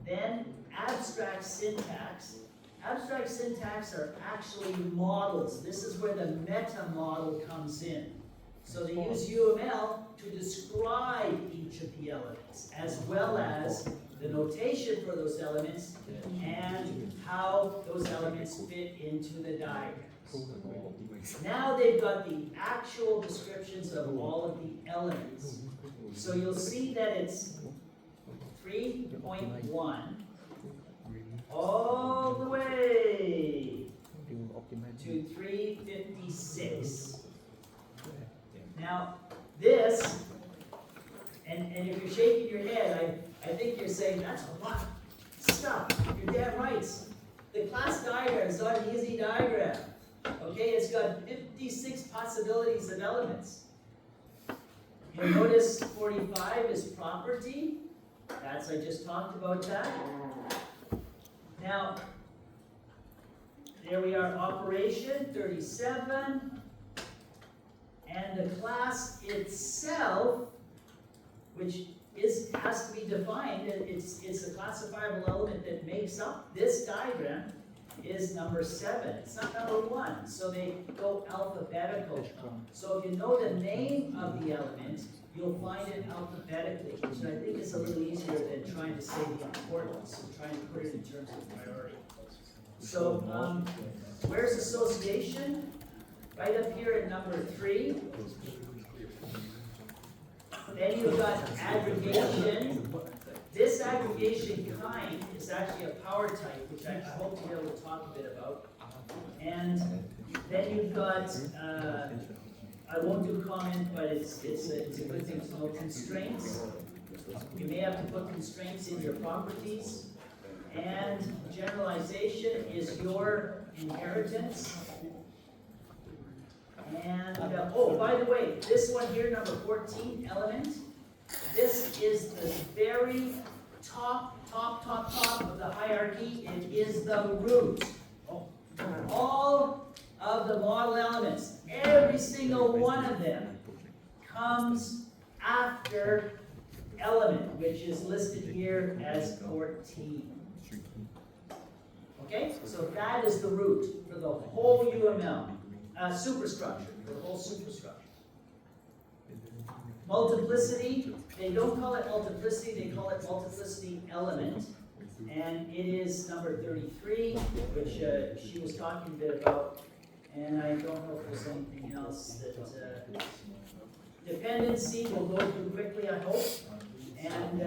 then abstract syntax. Abstract syntax are actually models. This is where the meta model comes in. So they use UML to describe each of the elements, as well as the notation for those elements and how those elements fit into the diagrams. Now they've got the actual descriptions of all of the elements. So you'll see that it's 3.1 all the way to 356. Now this, and if you're shaking your head, I think you're saying, that's a lot of stuff. You're damn right. The class diagram is not an easy diagram. Okay, it's got 56 possibilities of elements. You'll notice 45 is property. I just talked about that. Now, there we are, operation, 37. And the class itself, which has to be defined, it's a classifiable element that makes up this diagram, is number 7. It's not number 1, so they go alphabetical. So if you know the name of the element, you'll find it alphabetically, which I think is a little easier than trying to say the importance and trying to put it in terms of priority. So where's association? Right up here at number 3. Then you've got aggregation. This aggregation kind is actually a power type, which I hope to be able to talk a bit about. And then you've got, I won't do comment, but it's a good thing to know, constraints. You may have to put constraints in your properties. And generalization is your inheritance. And, oh, by the way, this one here, number 14, element, this is the very top of the hierarchy. It is the root. all of the model elements, every single one of them comes after element, which is listed here as 14. Okay, so that is the root for the whole UML superstructure, for the whole superstructure. Multiplicity, they don't call it multiplicity, they call it multiplicity element. And it is number 33, which she was talking a bit about. And I don't know if there's anything else that, dependency we'll go through quickly, I hope. And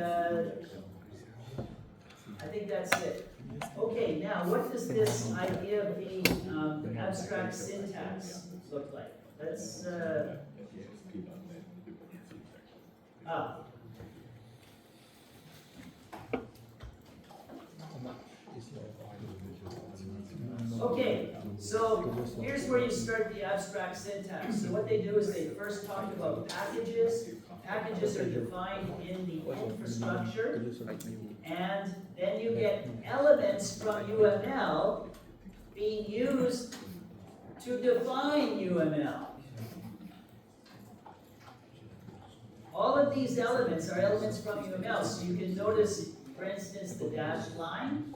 I think that's it. Okay, now what does this idea of the abstract syntax look like? Let's, okay, so here's where you start the abstract syntax. So what they do is they first talk about packages. Packages are defined in the infrastructure, and then you get elements from UML being used to define UML. All of these elements are elements from UML, so you can notice, for instance, the dashed line,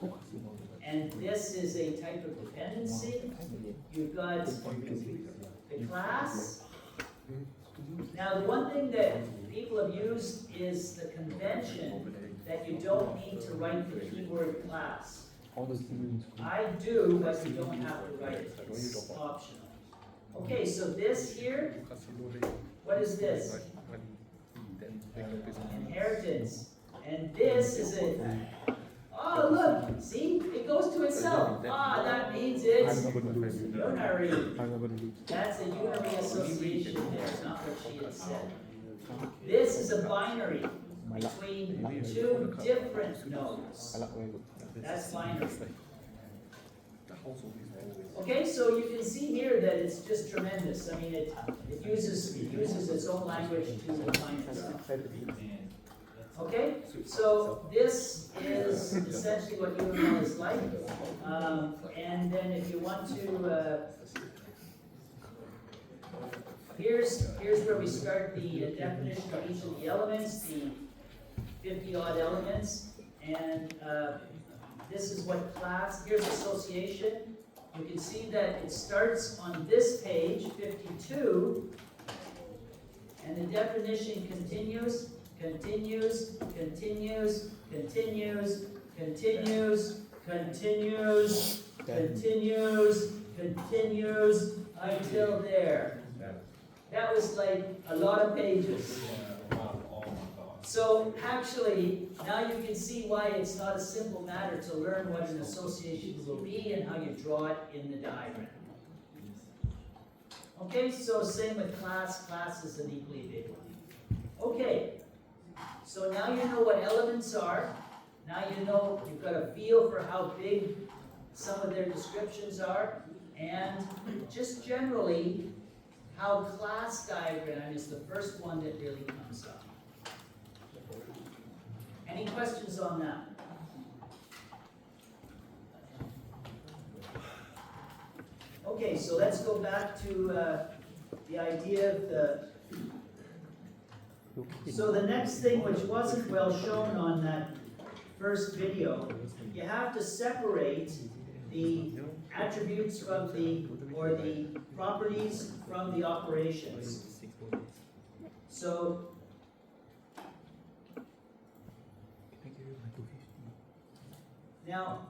and this is a type of dependency. You've got the class. Now, the one thing that people have used is the convention that you don't need to write the keyword class. I do, but you don't have to write it. It's optional. Okay, so this here, what is this? Inheritance. And this is a, oh look, see, it goes to itself. Ah, that means it's unary. That's a unary association there, not what she had said. This is a binary between two different nodes. That's binary. Okay, so you can see here that it's just tremendous. I mean, it uses its own language to define itself. Okay, so this is essentially what UML is like. And then if you want to, here's where we start the definition of each of the elements, the 50-odd elements. And this is what class, here's association. You can see that it starts on this page, 52, and the definition continues, continues, continues, continues, continues, continues, continues, continues, until there. That was like a lot of pages. So actually, now you can see why it's not a simple matter to learn what an association will be and how you draw it in the diagram. Okay, so same with class. Class is an equally big one. Okay, so now you know what elements are. Now you know, you've got a feel for how big some of their descriptions are. And just generally, how class diagram is the first one that really comes up. Any questions on that? Okay, so let's go back to the idea of the... So the next thing, which wasn't well shown on that first video, you have to separate the attributes from the, or the properties from the operations. So now,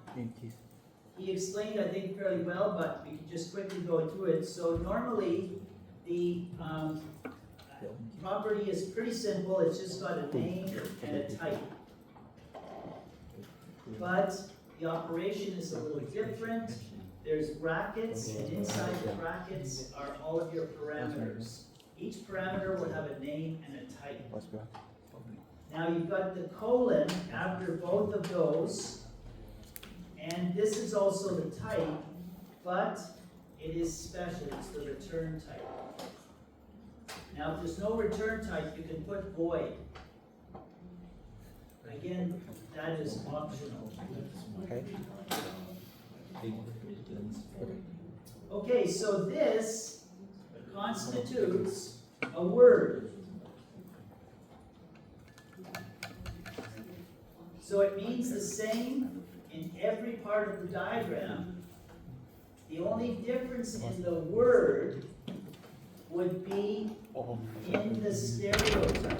he explained, I think, fairly well, but we can just quickly go through it. So normally, the property is pretty simple. It's just got a name and a type. But the operation is a little different. There's brackets, and inside the brackets are all of your parameters. Each parameter will have a name and a type. Now you've got the colon after both of those. And this is also the type, but it is special. It's the return type. Now, if there's no return type, you can put void. Again, that is optional. Okay. Okay, so this constitutes a word. So it means the same in every part of the diagram. The only difference in the word would be in the stereotype.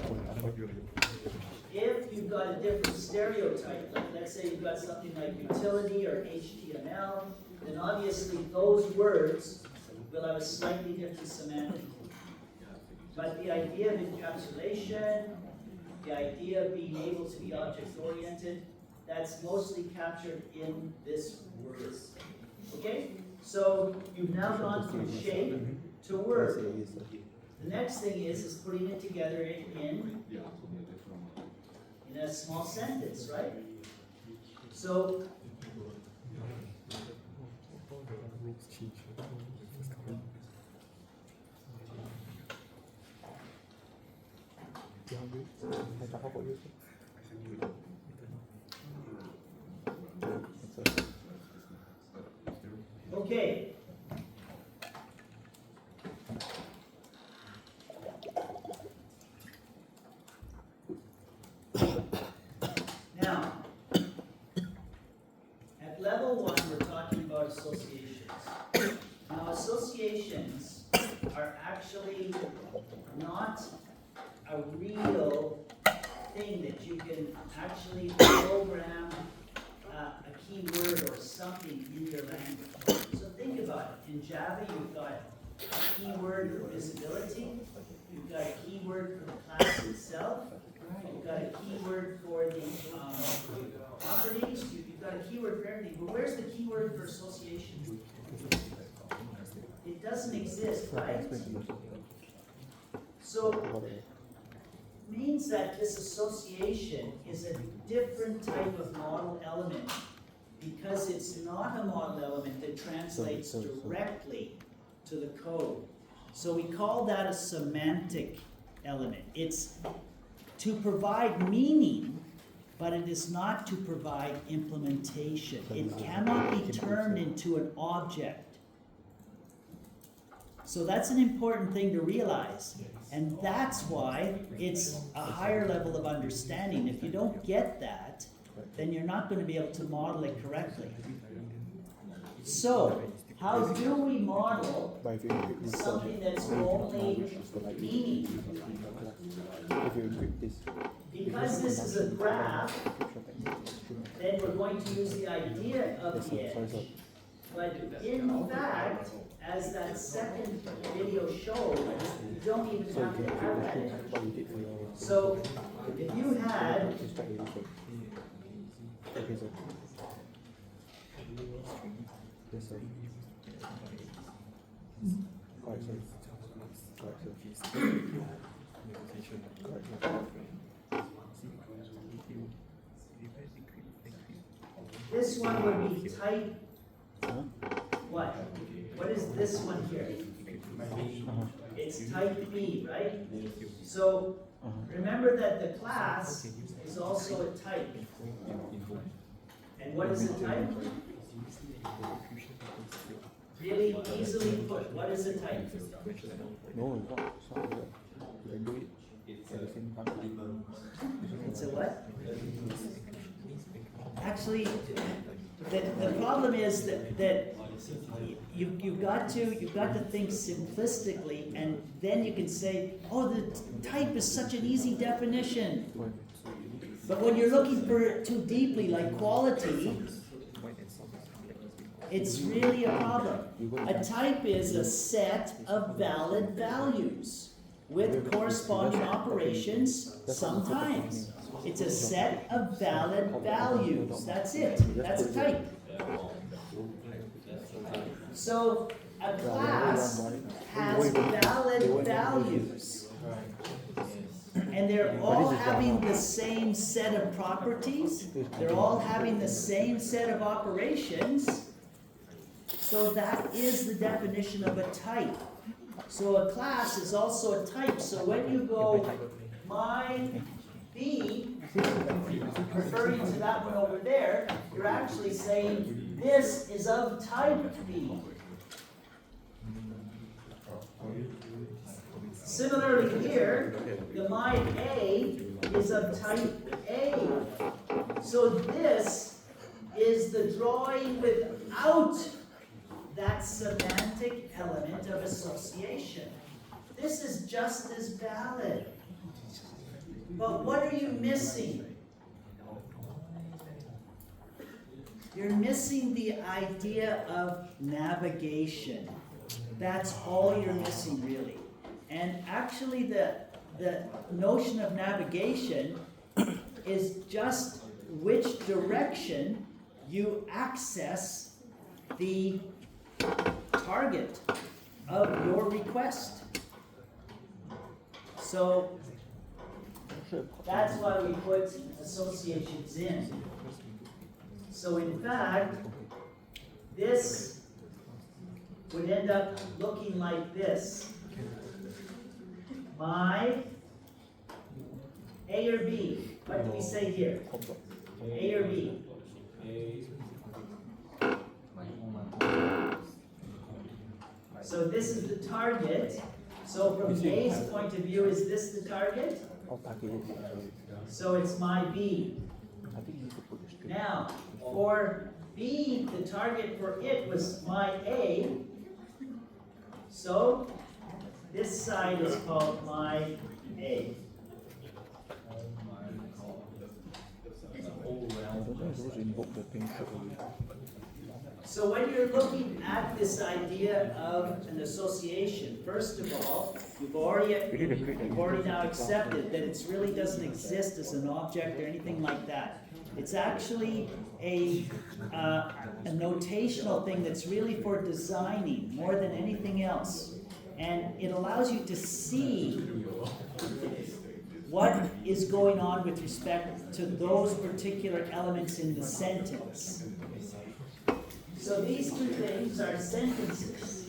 If you've got a different stereotype, like let's say you've got something like utility or HTML, then obviously those words will have a slightly different semantic. But the idea of encapsulation, the idea of being able to be object-oriented, that's mostly captured in this word. Okay? So you've now gone from shape to word. The next thing is putting it together in a small sentence, right? So okay. Now, at level 1, we're talking about associations. Now, associations are actually not a real thing that you can actually program a keyword or something in your language. So think about it. In Java, you've got a keyword for visibility, you've got a keyword for the class itself, you've got a keyword for the properties, you've got a keyword for everything. But where's the keyword for association? It doesn't exist, right? So means that this association is a different type of model element because it's not a model element that translates directly to the code. So we call that a semantic element. It's to provide meaning, but it is not to provide implementation. It cannot be turned into an object. So that's an important thing to realize. And that's why it's a higher level of understanding. If you don't get that, then you're not going to be able to model it correctly. So, how do we model something that's only meaning? Because this is a graph, then we're going to use the idea of the edge. But in fact, as that second video showed, you don't even have to have that edge. So, if you had this one would be type what? What is this one here? It's type B, right? So remember that the class is also a type. And what is a type? Really easily put, what is a type? No, it's not. You can do it at the same time. It's a what? Actually, the problem is that you've got to think simplistically, and then you can say, oh, the type is such an easy definition. But when you're looking for it too deeply, like quality, it's really a problem. A type is a set of valid values with corresponding operations sometimes. It's a set of valid values. That's it. That's a type. So a class has valid values. And they're all having the same set of properties. They're all having the same set of operations. So that is the definition of a type. So a class is also a type. So when you go, my B, referring to that one over there, you're actually saying this is of type B. Similarly here, the my A is of type A. So this is the drawing without that semantic element of association. This is just as valid. But what are you missing? You're missing the idea of navigation. That's all you're missing, really. And actually the notion of navigation is just which direction you access the target of your request. So that's why we put associations in. So in fact, this would end up looking like this. My A or B, what do we say here? A or B? So this is the target. So from A's point of view, is this the target? So it's my B. Now, for B, the target for it was my A. So this side is called my A. So when you're looking at this idea of an association, first of all, you've already now accepted that it really doesn't exist as an object or anything like that. It's actually a notational thing that's really for designing more than anything else. And it allows you to see what is going on with respect to those particular elements in the sentence. So these two things are sentences.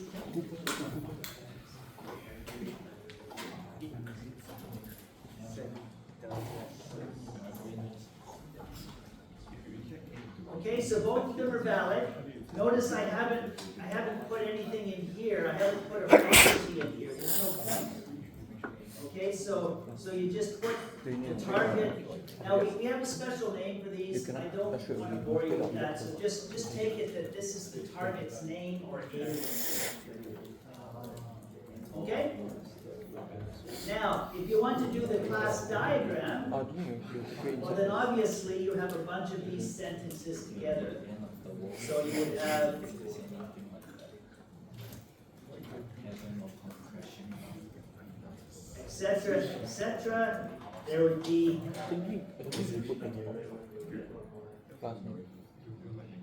Okay, so both of them are valid. Notice I haven't put anything in here. I haven't put a property in here. There's no point. Okay, so you just put the target. Now we have a special name for these. I don't want to bore you with that. So just take it that this is the target's name or agent. Okay? Now, if you want to do the class diagram, well then obviously you have a bunch of these sentences together. So you would have etc., etc. There would be,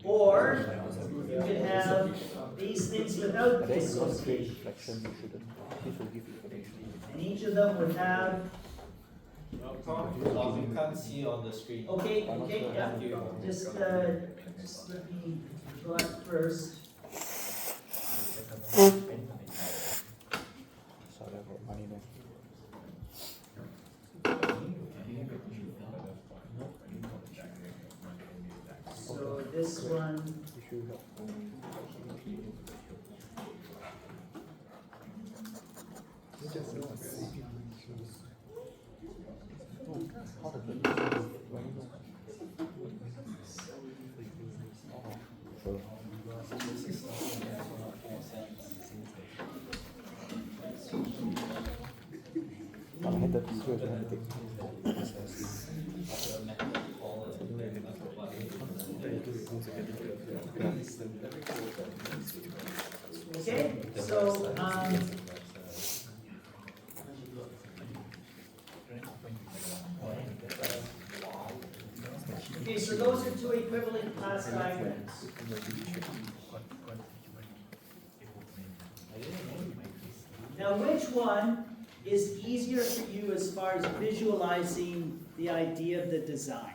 or you could have these things without the association. And each of them would have. You can't see on the screen. Okay, yeah. Just let me go up first. So this one. Okay, so okay, so those are two equivalent class diagrams. Now, which one is easier for you as far as visualizing the idea of the design?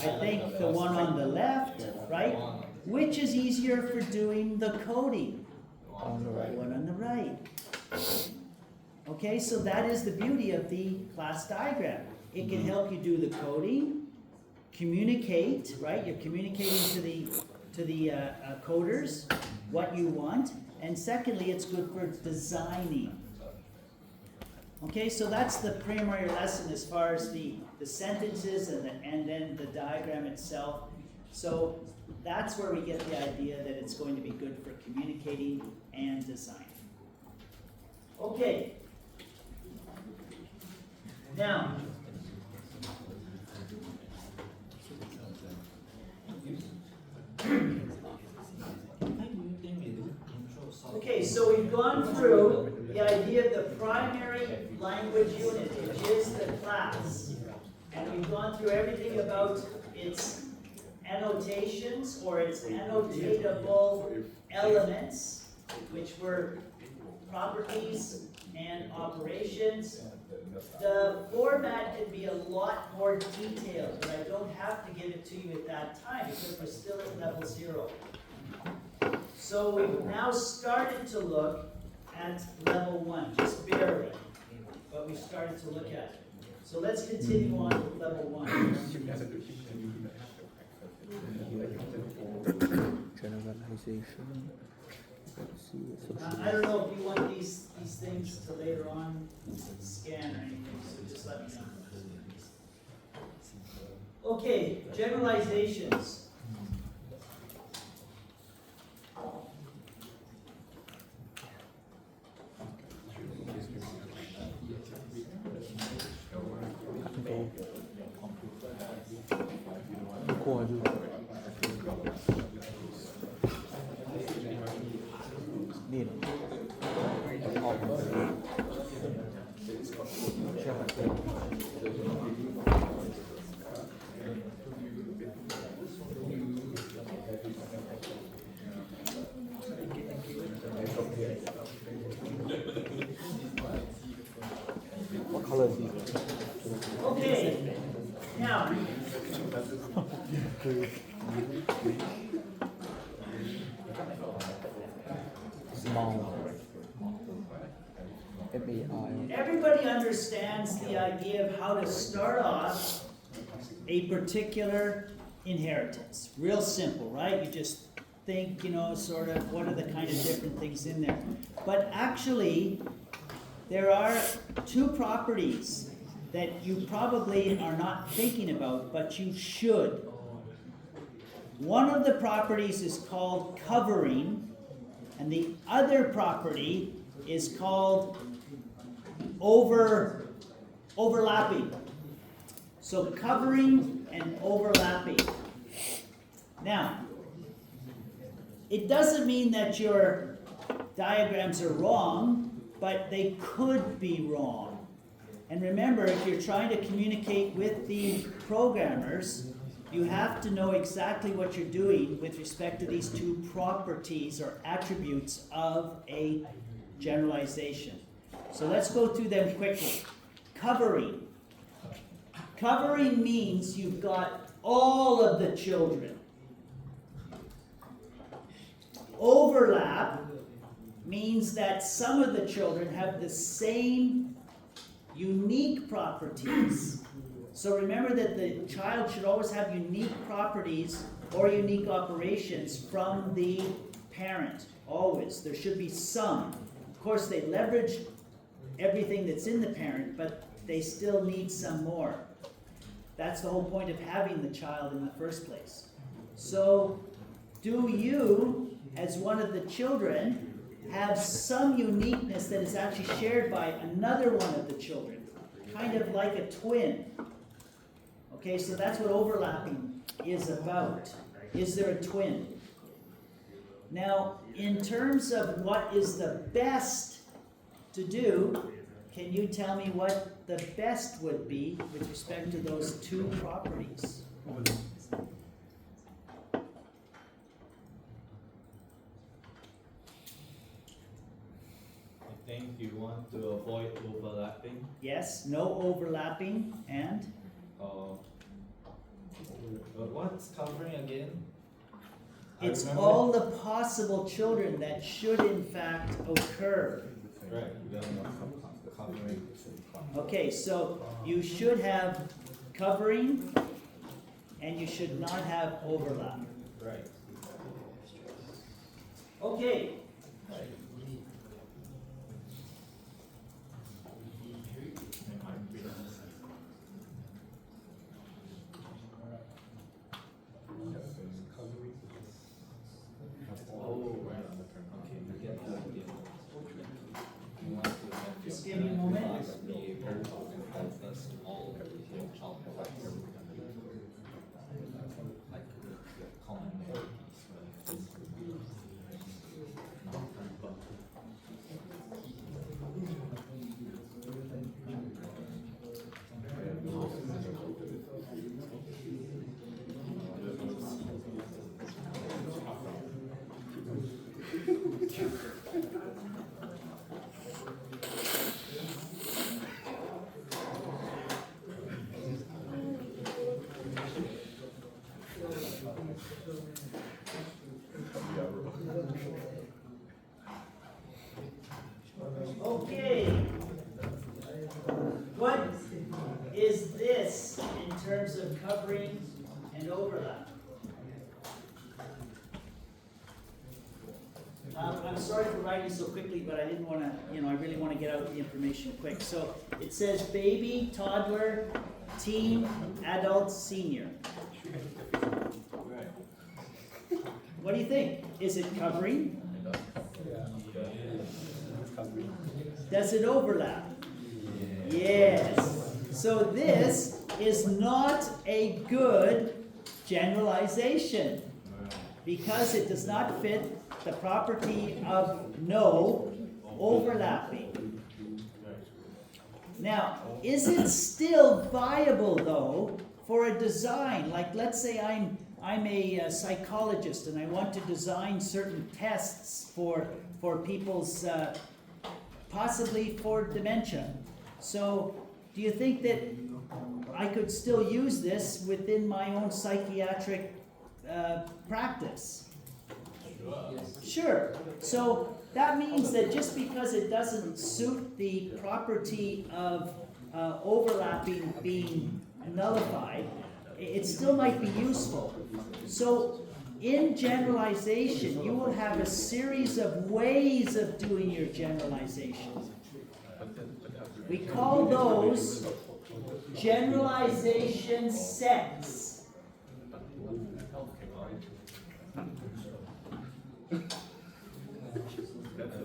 I think the one on the left, right? Which is easier for doing the coding? On the right. The one on the right. Okay, so that is the beauty of the class diagram. It can help you do the coding, communicate, right? You're communicating to the coders what you want. And secondly, it's good for designing. Okay, so that's the primary lesson as far as the sentences and then the diagram itself. So that's where we get the idea that it's going to be good for communicating and designing. Okay. Now, okay, so we've gone through the idea of the primary language unit, which is the class. And we've gone through everything about its annotations or its annotatable elements, which were properties and operations. The format can be a lot more detailed, but I don't have to give it to you at that time because we're still at level 0. So we've now started to look at level 1, just barely, but we started to look at it. So let's continue on with level 1. Generalization. Let's see. I don't know if you want these things to later on scan or anything, so just let me know. Okay, generalizations. What color is it? Okay, now, Small. M-A-I. everybody understands the idea of how to start off a particular inheritance. Real simple, right? You just think, sort of, what are the kind of different things in there? But actually, there are two properties that you probably are not thinking about, but you should. One of the properties is called covering, and the other property is called overlapping. So covering and overlapping. Now, it doesn't mean that your diagrams are wrong, but they could be wrong. And remember, if you're trying to communicate with the programmers, you have to know exactly what you're doing with respect to these two properties or attributes of a generalization. So let's go through them quickly. Covering. Covering means you've got all of the children. Overlap means that some of the children have the same unique properties. So remember that the child should always have unique properties or unique operations from the parent, always. There should be some. Of course, they leverage everything that's in the parent, but they still need some more. That's the whole point of having the child in the first place. So, do you, as one of the children, have some uniqueness that is actually shared by another one of the children? Kind of like a twin. Okay, so that's what overlapping is about. Is there a twin? Now, in terms of what is the best to do, can you tell me what the best would be with respect to those two properties? I think you want to avoid overlapping. Yes, no overlapping, and? But what's covering again? It's all the possible children that should in fact occur. Right, then covering. Okay, so you should have covering and you should not have overlap. Right. Okay. Just give me a moment. Okay. What is this in terms of covering and overlap? I'm sorry for writing so quickly, but I didn't want to, I really want to get out the information quick. So it says baby, toddler, teen, adult, senior. What do you think? Is it covering? Does it overlap? Yes. So this is not a good generalization because it does not fit the property of no overlapping. Now, is it still viable though for a design? Like, let's say I'm a psychologist and I want to design certain tests for people's possibly for dementia. So, do you think that I could still use this within my own psychiatric practice? Sure. So that means that just because it doesn't suit the property of overlapping being nullified, it still might be useful. So in generalization, you will have a series of ways of doing your generalization. We call those generalization sets.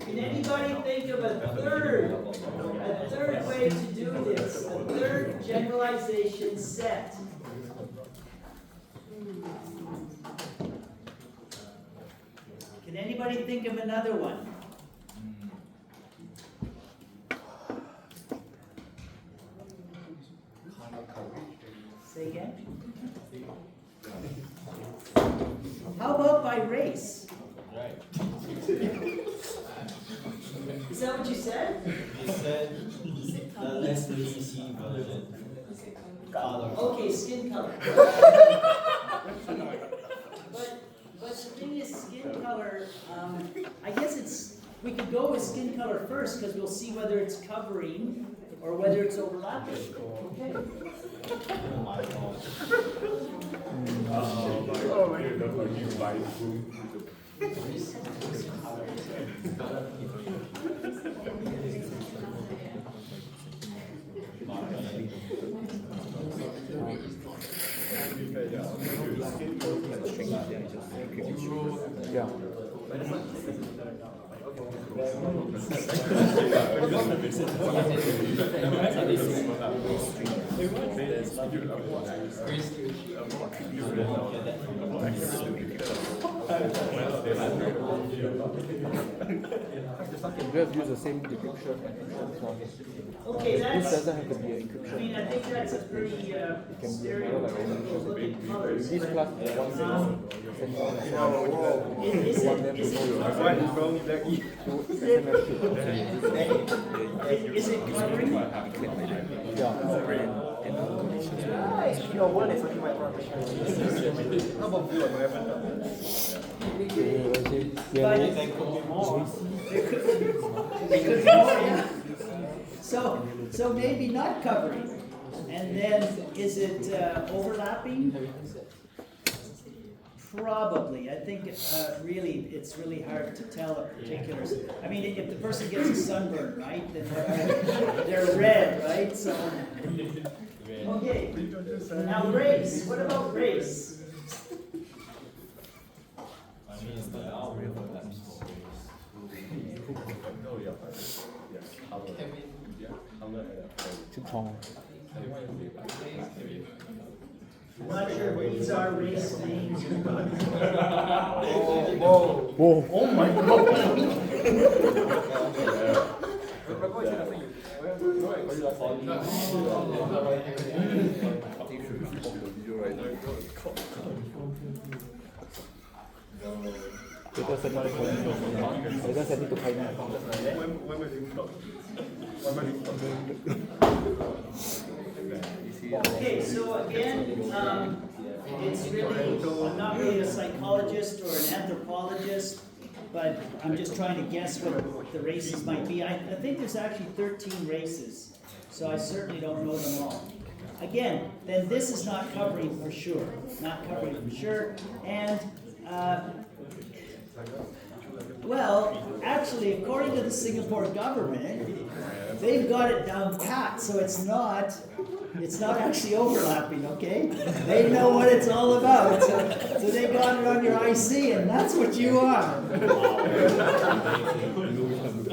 Can anybody think of a third way to do this? A third generalization set. Can anybody think of another one? Say again? How about by race? Right. Is that what you said? You said the less easy version. Color. Okay, skin color. But the thing is, skin color, I guess we could go with skin color first because we'll see whether it's covering or whether it's overlapping. Okay. Oh my god. Yeah. You have used the same decryption. Okay, This that's. doesn't have to be an I encryption. mean, I think that's a pretty It can be stereotypical looking color. This class one Is it covering? Your word is looking like rubbish. How about you? But there could be more, yeah. So maybe not covering. And then, is it overlapping? Probably. I think really, it's really hard to tell a particular. I mean, if the person gets a sunburn, right, then they're red, right? So, okay. Now race. What about race? I mean, it's the overlaps for I'm not sure if these are race names or not. Whoa. Oh my God. Later send it to China. Okay, so again, it's really, I'm not really a psychologist or an anthropologist, but I'm just trying to guess what the races might be. I think there's actually 13 races, so I certainly don't know them all. Again, then this is not covering for sure, and well, actually, according to the Singapore government, they've got it down pat, so it's not actually overlapping, okay? They know what it's all about, so they got it on your IC, and that's what you are.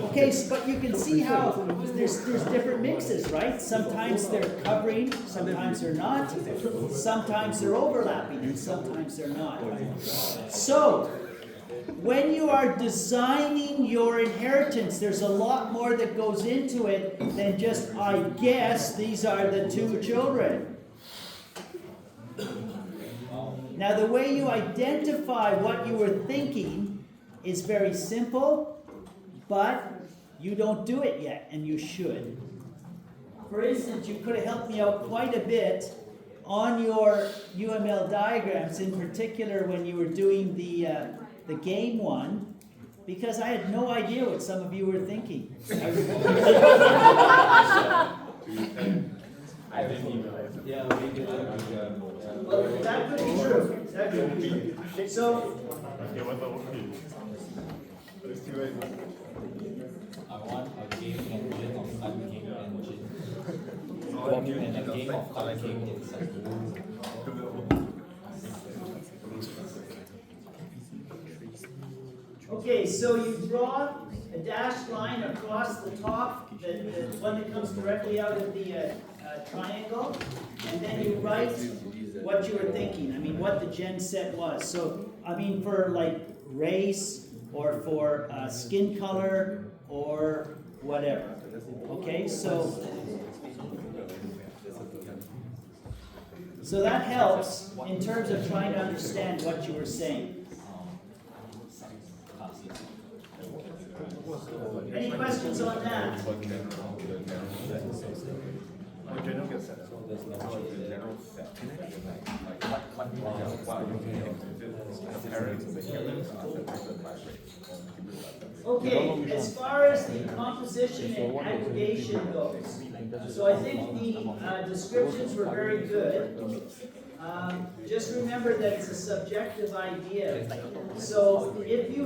Okay, but you can see how there's different mixes, right? Sometimes they're covering, sometimes they're not, sometimes they're overlapping, and sometimes they're not. So, when you are designing your inheritance, there's a lot more that goes into it than just, I guess these are the two children. Now, the way you identify what you were thinking is very simple, but you don't do it yet, and you should. For instance, you could have helped me out quite a bit on your UML diagrams, in particular when you were doing the game one, because I had no idea what some of you were thinking. I didn't even. Yeah, we did Well, that could be true. That could be true. So, I want a game engine of Sun King engine. And a game of Sun King inside. okay, so you draw a dashed line across the top, the one that comes directly out of the triangle, and then you write what you were thinking. I mean, what the gen set was. So, I mean, for like race, or for skin color, or whatever. Okay, so that helps in terms of trying to understand what you were saying. Any questions on that? Okay, as far as the composition and aggregation goes, so I think the descriptions were very good. Just remember that it's a subjective idea. So if you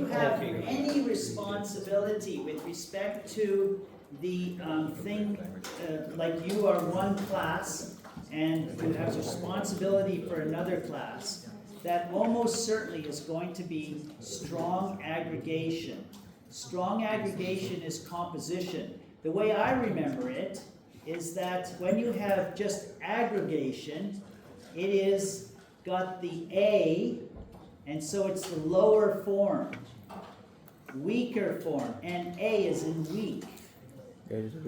have any responsibility with respect to the thing, like you are one class and you have responsibility for another class, that almost certainly is going to be strong aggregation. Strong aggregation is composition. The way I remember it is that when you have just aggregation, it is got the A, and so it's the lower form, weaker form, and A is in weak.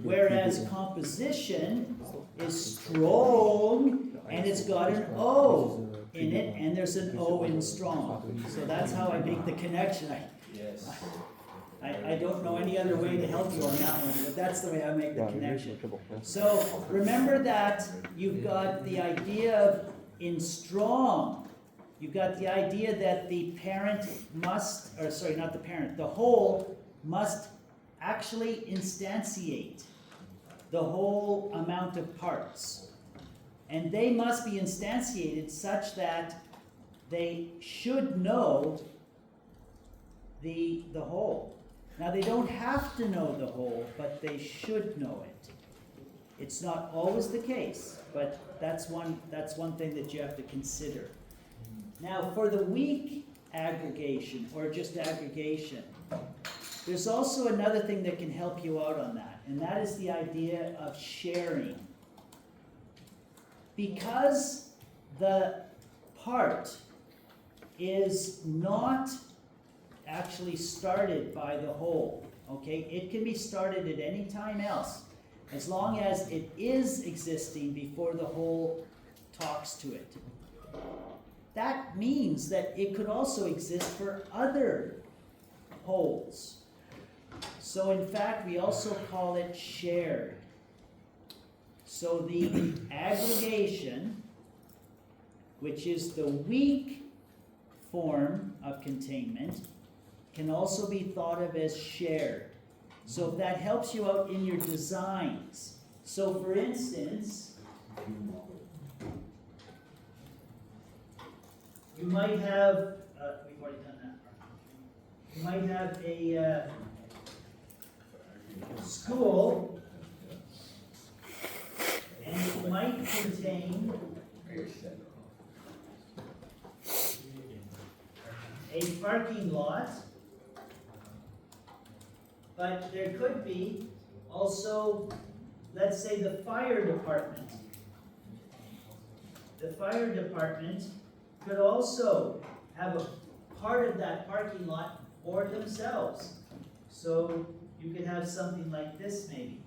Whereas composition is strong, and it's got an O in it, and there's an O in strong. So that's how I make the connection. I don't know any other way to help you on that one, but that's the way I make the connection. So remember that you've got the idea of in strong, you've got the idea that the parent must, or sorry, not the parent, the whole must actually instantiate the whole amount of parts. And they must be instantiated such that they should know the whole. Now, they don't have to know the whole, but they should know it. It's not always the case, but that's one thing that you have to consider. Now, for the weak aggregation, or just aggregation, there's also another thing that can help you out on that, and that is the idea of sharing. Because the part is not actually started by the whole, okay? It can be started at any time else, as long as it is existing before the whole talks to it. That means that it could also exist for other wholes. So in fact, we also call it shared. So the aggregation, which is the weak form of containment, can also be thought of as shared. So if that helps you out in your designs. So for instance, you might have, we've already done that. You might have a school, and it might contain a parking lot, but there could be also, let's say, the fire department. The fire department could also have a part of that parking lot for themselves. So you could have something like this maybe.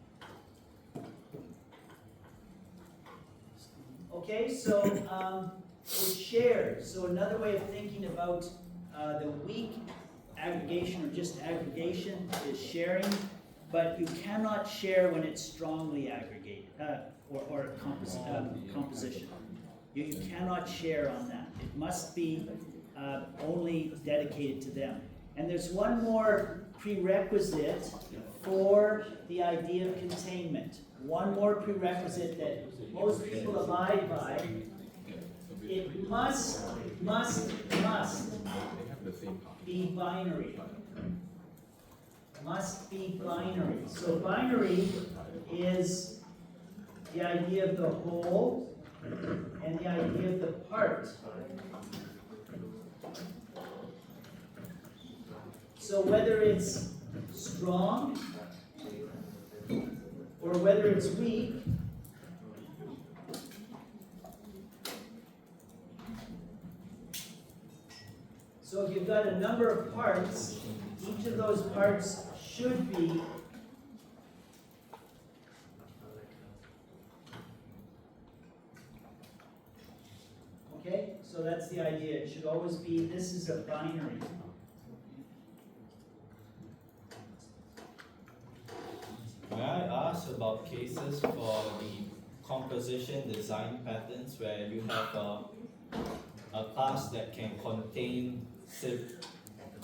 Okay, so it's shared. So another way of thinking about the weak aggregation or just aggregation is sharing, but you cannot share when it's strongly aggregated or composition. You cannot share on that. It must be only dedicated to them. And there's one more prerequisite for the idea of containment. One more prerequisite that most people abide by. It must be binary. Must be binary. So binary is the idea of the whole and the idea of the part. So whether it's strong or whether it's weak, so if you've got a number of parts, each of those parts should be okay, so that's the idea. It should always be, this is a binary. May I ask about cases for the composition design patterns where you have a class that can contain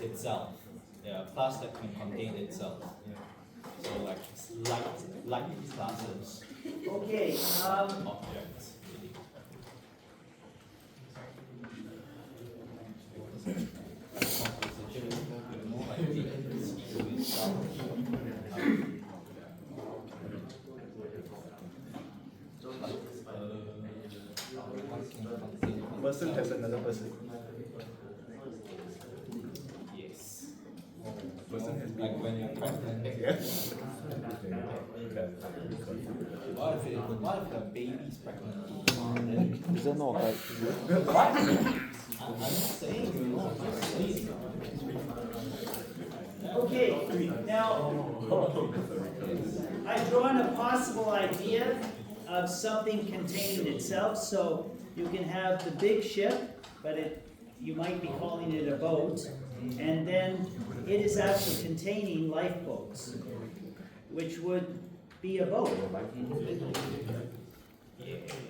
itself? Yeah, a class that can contain itself. So like light classes, Okay, objects. Composition, you know, like the itself. Person has another person. Yes. Person has Like when you're pregnant. Yes. What if the baby's pregnant? Is that not like I'm just saying, you know, I'm just saying. okay, now I've drawn a possible idea of something contained in itself. So you can have the big ship, but you might be calling it a boat, and then it is actually containing lifeboats, which would be a boat.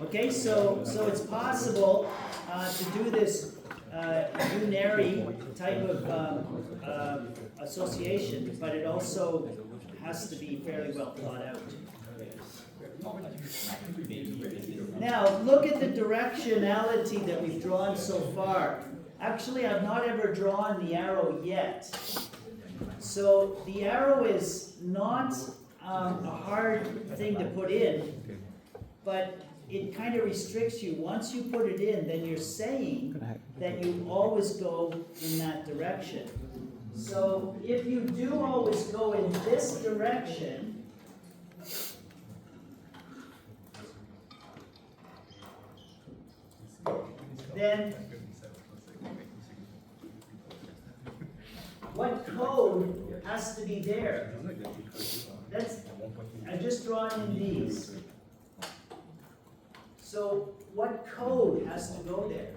Okay, so it's possible to do this unary type of association, but it also has to be fairly well thought out. Maybe Now, look at the directionality that we've drawn so far. Actually, I've not ever drawn the arrow yet. So the arrow is not a hard thing to put in, but it kind of restricts you. Once you put it in, then you're saying that you always go in that direction. So if you do always go in this direction, then what code has to be there? I just drawn in these. So what code has to go there?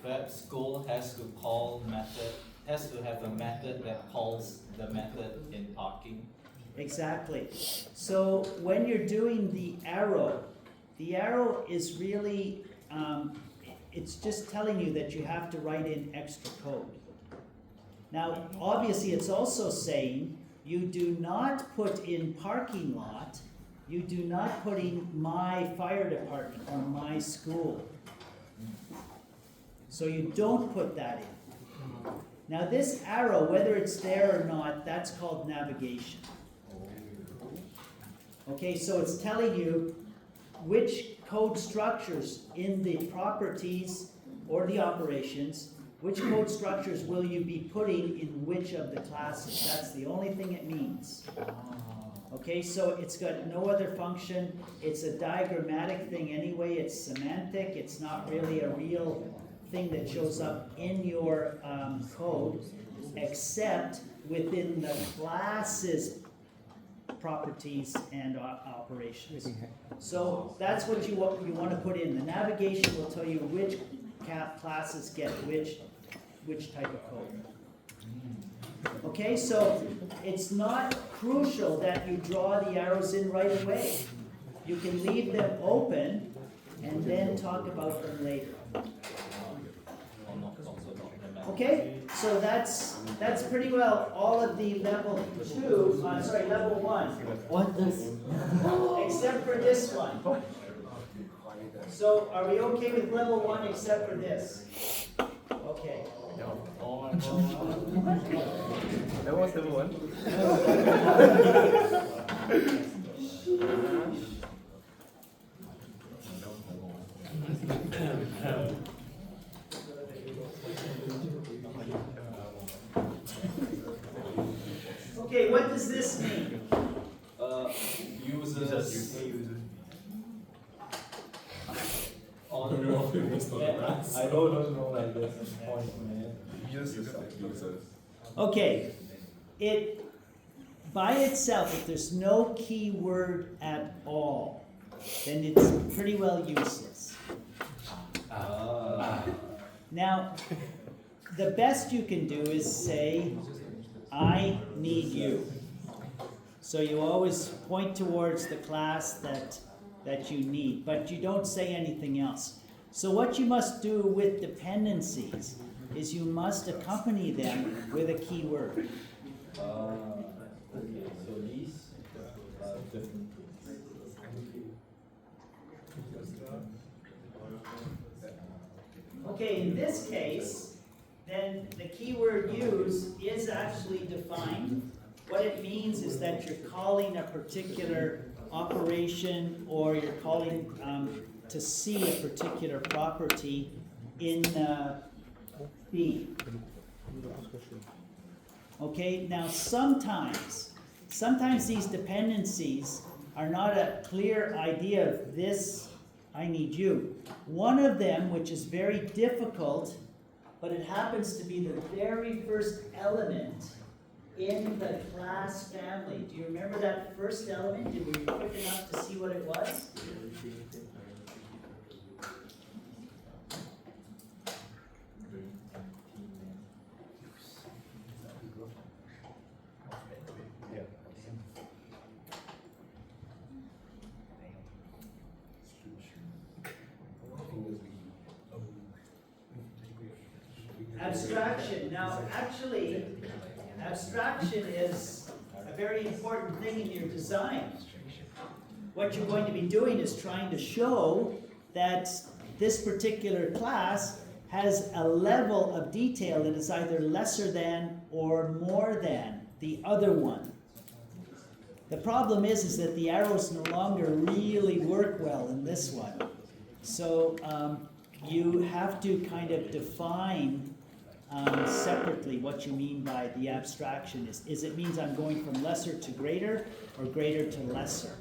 Perhaps school has to have a method that calls the method in parking. Exactly. So when you're doing the arrow is really, it's just telling you that you have to write in extra code. Now, obviously, it's also saying you do not put in parking lot, you do not put in my fire department or my school. So you don't put that in. Now this arrow, whether it's there or not, that's called navigation. Okay, so it's telling you which code structures in the properties or the operations, which code structures will you be putting in which of the classes. That's the only thing it means. Okay, so it's got no other function. It's a diagrammatic thing anyway. It's semantic. It's not really a real thing that shows up in your code, except within the classes properties and operations. So that's what you want to put in. The navigation will tell you which classes get which type of code. Okay, so it's not crucial that you draw the arrows in right away. You can leave them open and then talk about them later. Okay, so that's pretty well all of the level 1. What does? Except for this one. So are we okay with level 1 except for this? Okay. Oh my god. That was level 1. Okay, what does this mean? Users. Oh no. I don't know like this point, man. Okay, it by itself, if there's no keyword at all, then it's pretty well useless. Now, the best you can do is say, I need you. So you always point towards the class that you need, but you don't say anything else. So what you must do with dependencies is you must accompany them with a keyword. Okay, so these are different. Okay, in this case, then the keyword use is actually defined. What it means is that you're calling a particular operation or you're calling to see a particular property in B. Okay, now sometimes these dependencies are not a clear idea of this, I need you. One of them, which is very difficult, but it happens to be the very first element in the class family. Do you remember that first element? Were you quick enough to see what it was? Abstraction. Now, actually, abstraction is very important thing in your design. What you're going to be doing is trying to show that this particular class has a level of detail that is either lesser than or more than the other one. The problem is that the arrows no longer really work well in this one. So you have to kind of define separately what you mean by the abstraction. Is it means I'm going from lesser to greater or greater to lesser?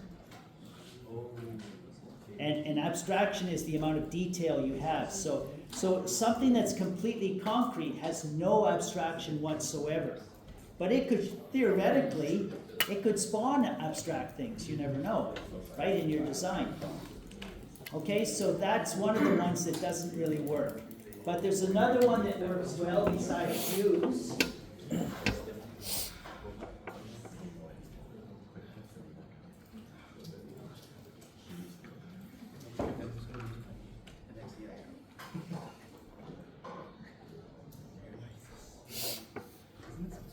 And abstraction is the amount of detail you have. So something that's completely concrete has no abstraction whatsoever. But it could, theoretically, it could spawn abstract things. You never know, right, in your design. Okay, so that's one of the ones that doesn't really work. But there's another one that works well besides fuse.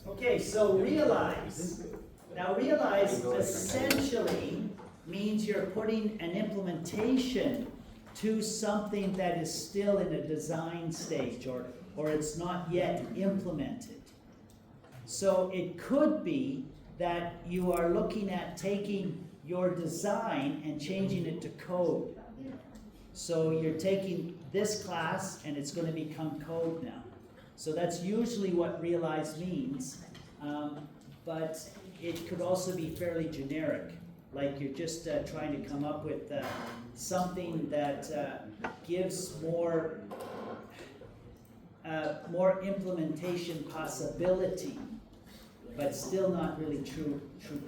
Okay, so realize. Now realize essentially means you're putting an implementation to something that is still in a design stage or it's not yet implemented. So it could be that you are looking at taking your design and changing it to code. So you're taking this class and it's going to become code now. So that's usually what realize means, but it could also be fairly generic. Like you're just trying to come up with something that gives more implementation possibility, but still not really true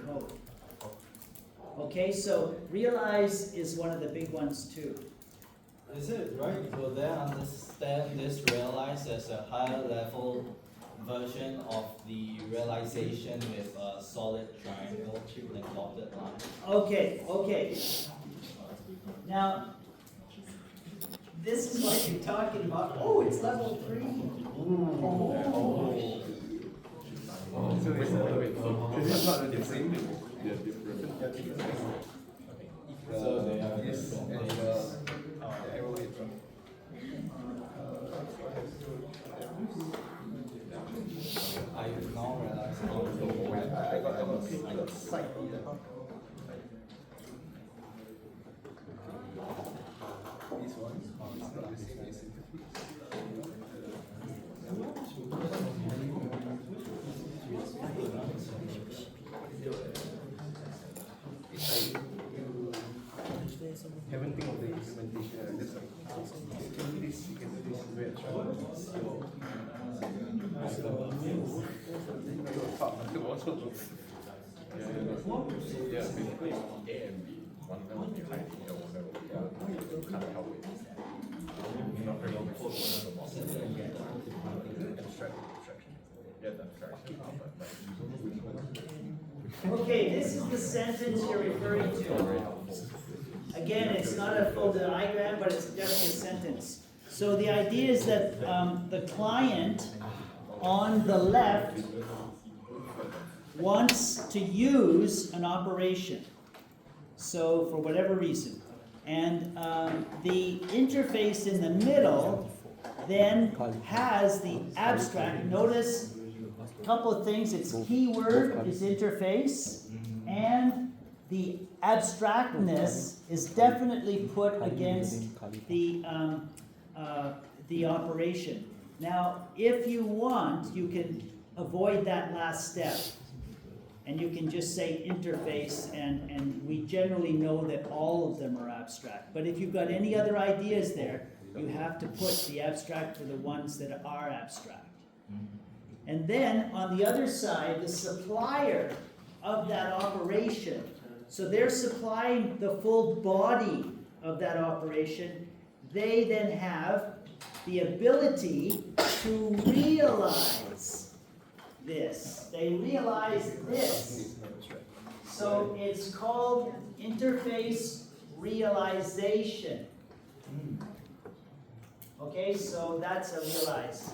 code. Okay, so realize is one of the big ones too. Is it right? Will they understand this realize as a higher level version of the realization with a solid triangle and dotted line? Okay. Now, this is what you're talking about. Oh, it's level 3. Oh. This is not the same. They're different. So they are Yes, different and things. the arrow is I now realize how to I got sight. This one is not the same as haven't think of the implementation. Just you can do this, very attractive. Yeah, basically A and B. One level behind the other level. Yeah, can't help it. Not very abstraction. Yeah, abstraction. Okay, this is the sentence you're referring to. Again, it's not a full diagram, but it's definitely a sentence. So the idea is that the client on the left wants to use an operation. So for whatever reason. And the interface in the middle then has the abstract. Notice a couple of things. Its keyword is interface, and the abstractness is definitely put against the operation. Now, if you want, you can avoid that last step. And you can just say interface, and we generally know that all of them are abstract. But if you've got any other ideas there, you have to put the abstract for the ones that are abstract. And then on the other side, the supplier of that operation, so they're supplying the full body of that operation, they then have the ability to realize this. They realize this. So it's called interface realization. Okay, so that's a realize.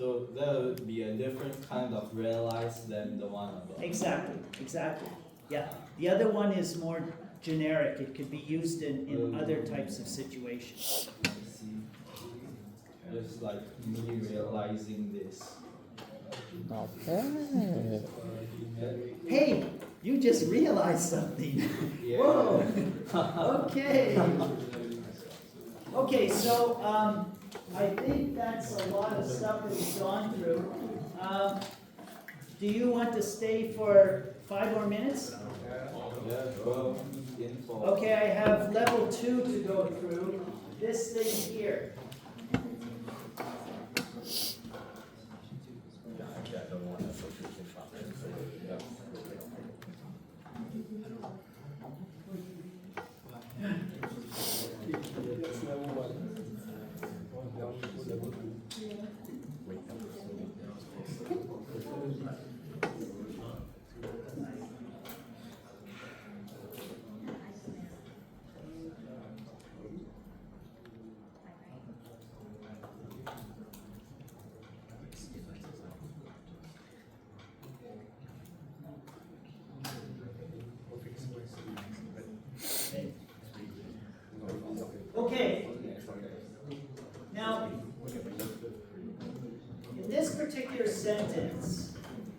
So that would be a different kind of realize than the one above. Exactly, exactly. Yeah. The other one is more generic. It could be used in other types of situations. I see. Just like me realizing this. Not bad. Hey, you just realized something. Yeah. Whoa. Okay. Okay, so I think that's a lot of stuff that we've gone through. Do you want to stay for 5 more minutes? Yeah, well, info. Okay, I have level 2 to go through. This thing here. Yeah, actually, I don't want to associate shop. Okay. Now, in this particular sentence,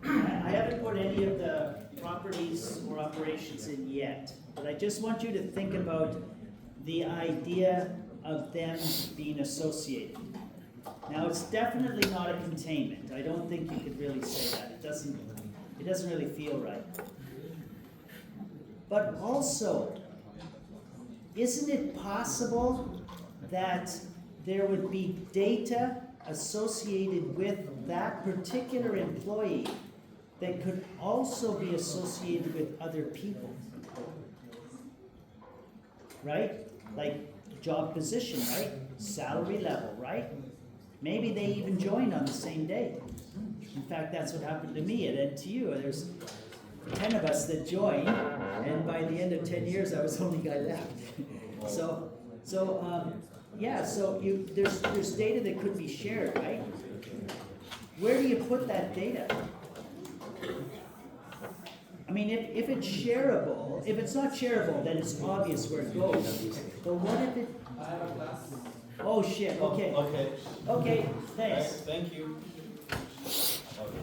I haven't put any of the properties or operations in yet, but I just want you to think about the idea of them being associated. Now, it's definitely not a containment. I don't think you could really say that. It doesn't really feel right. But also, isn't it possible that there would be data associated with that particular employee that could also be associated with other people? Right? Like job position, right? Salary level, right? Maybe they even joined on the same day. In fact, that's what happened to me at NTU. There's 10 of us that joined, and by the end of 10 years, I was the only guy left. So there's data that could be shared, right? Where do you put that data? I mean, if it's shareable, if it's not shareable, then it's obvious where it goes. But what if it? Oh shit. Okay. Okay. Okay. Thanks. Thank you. Okay.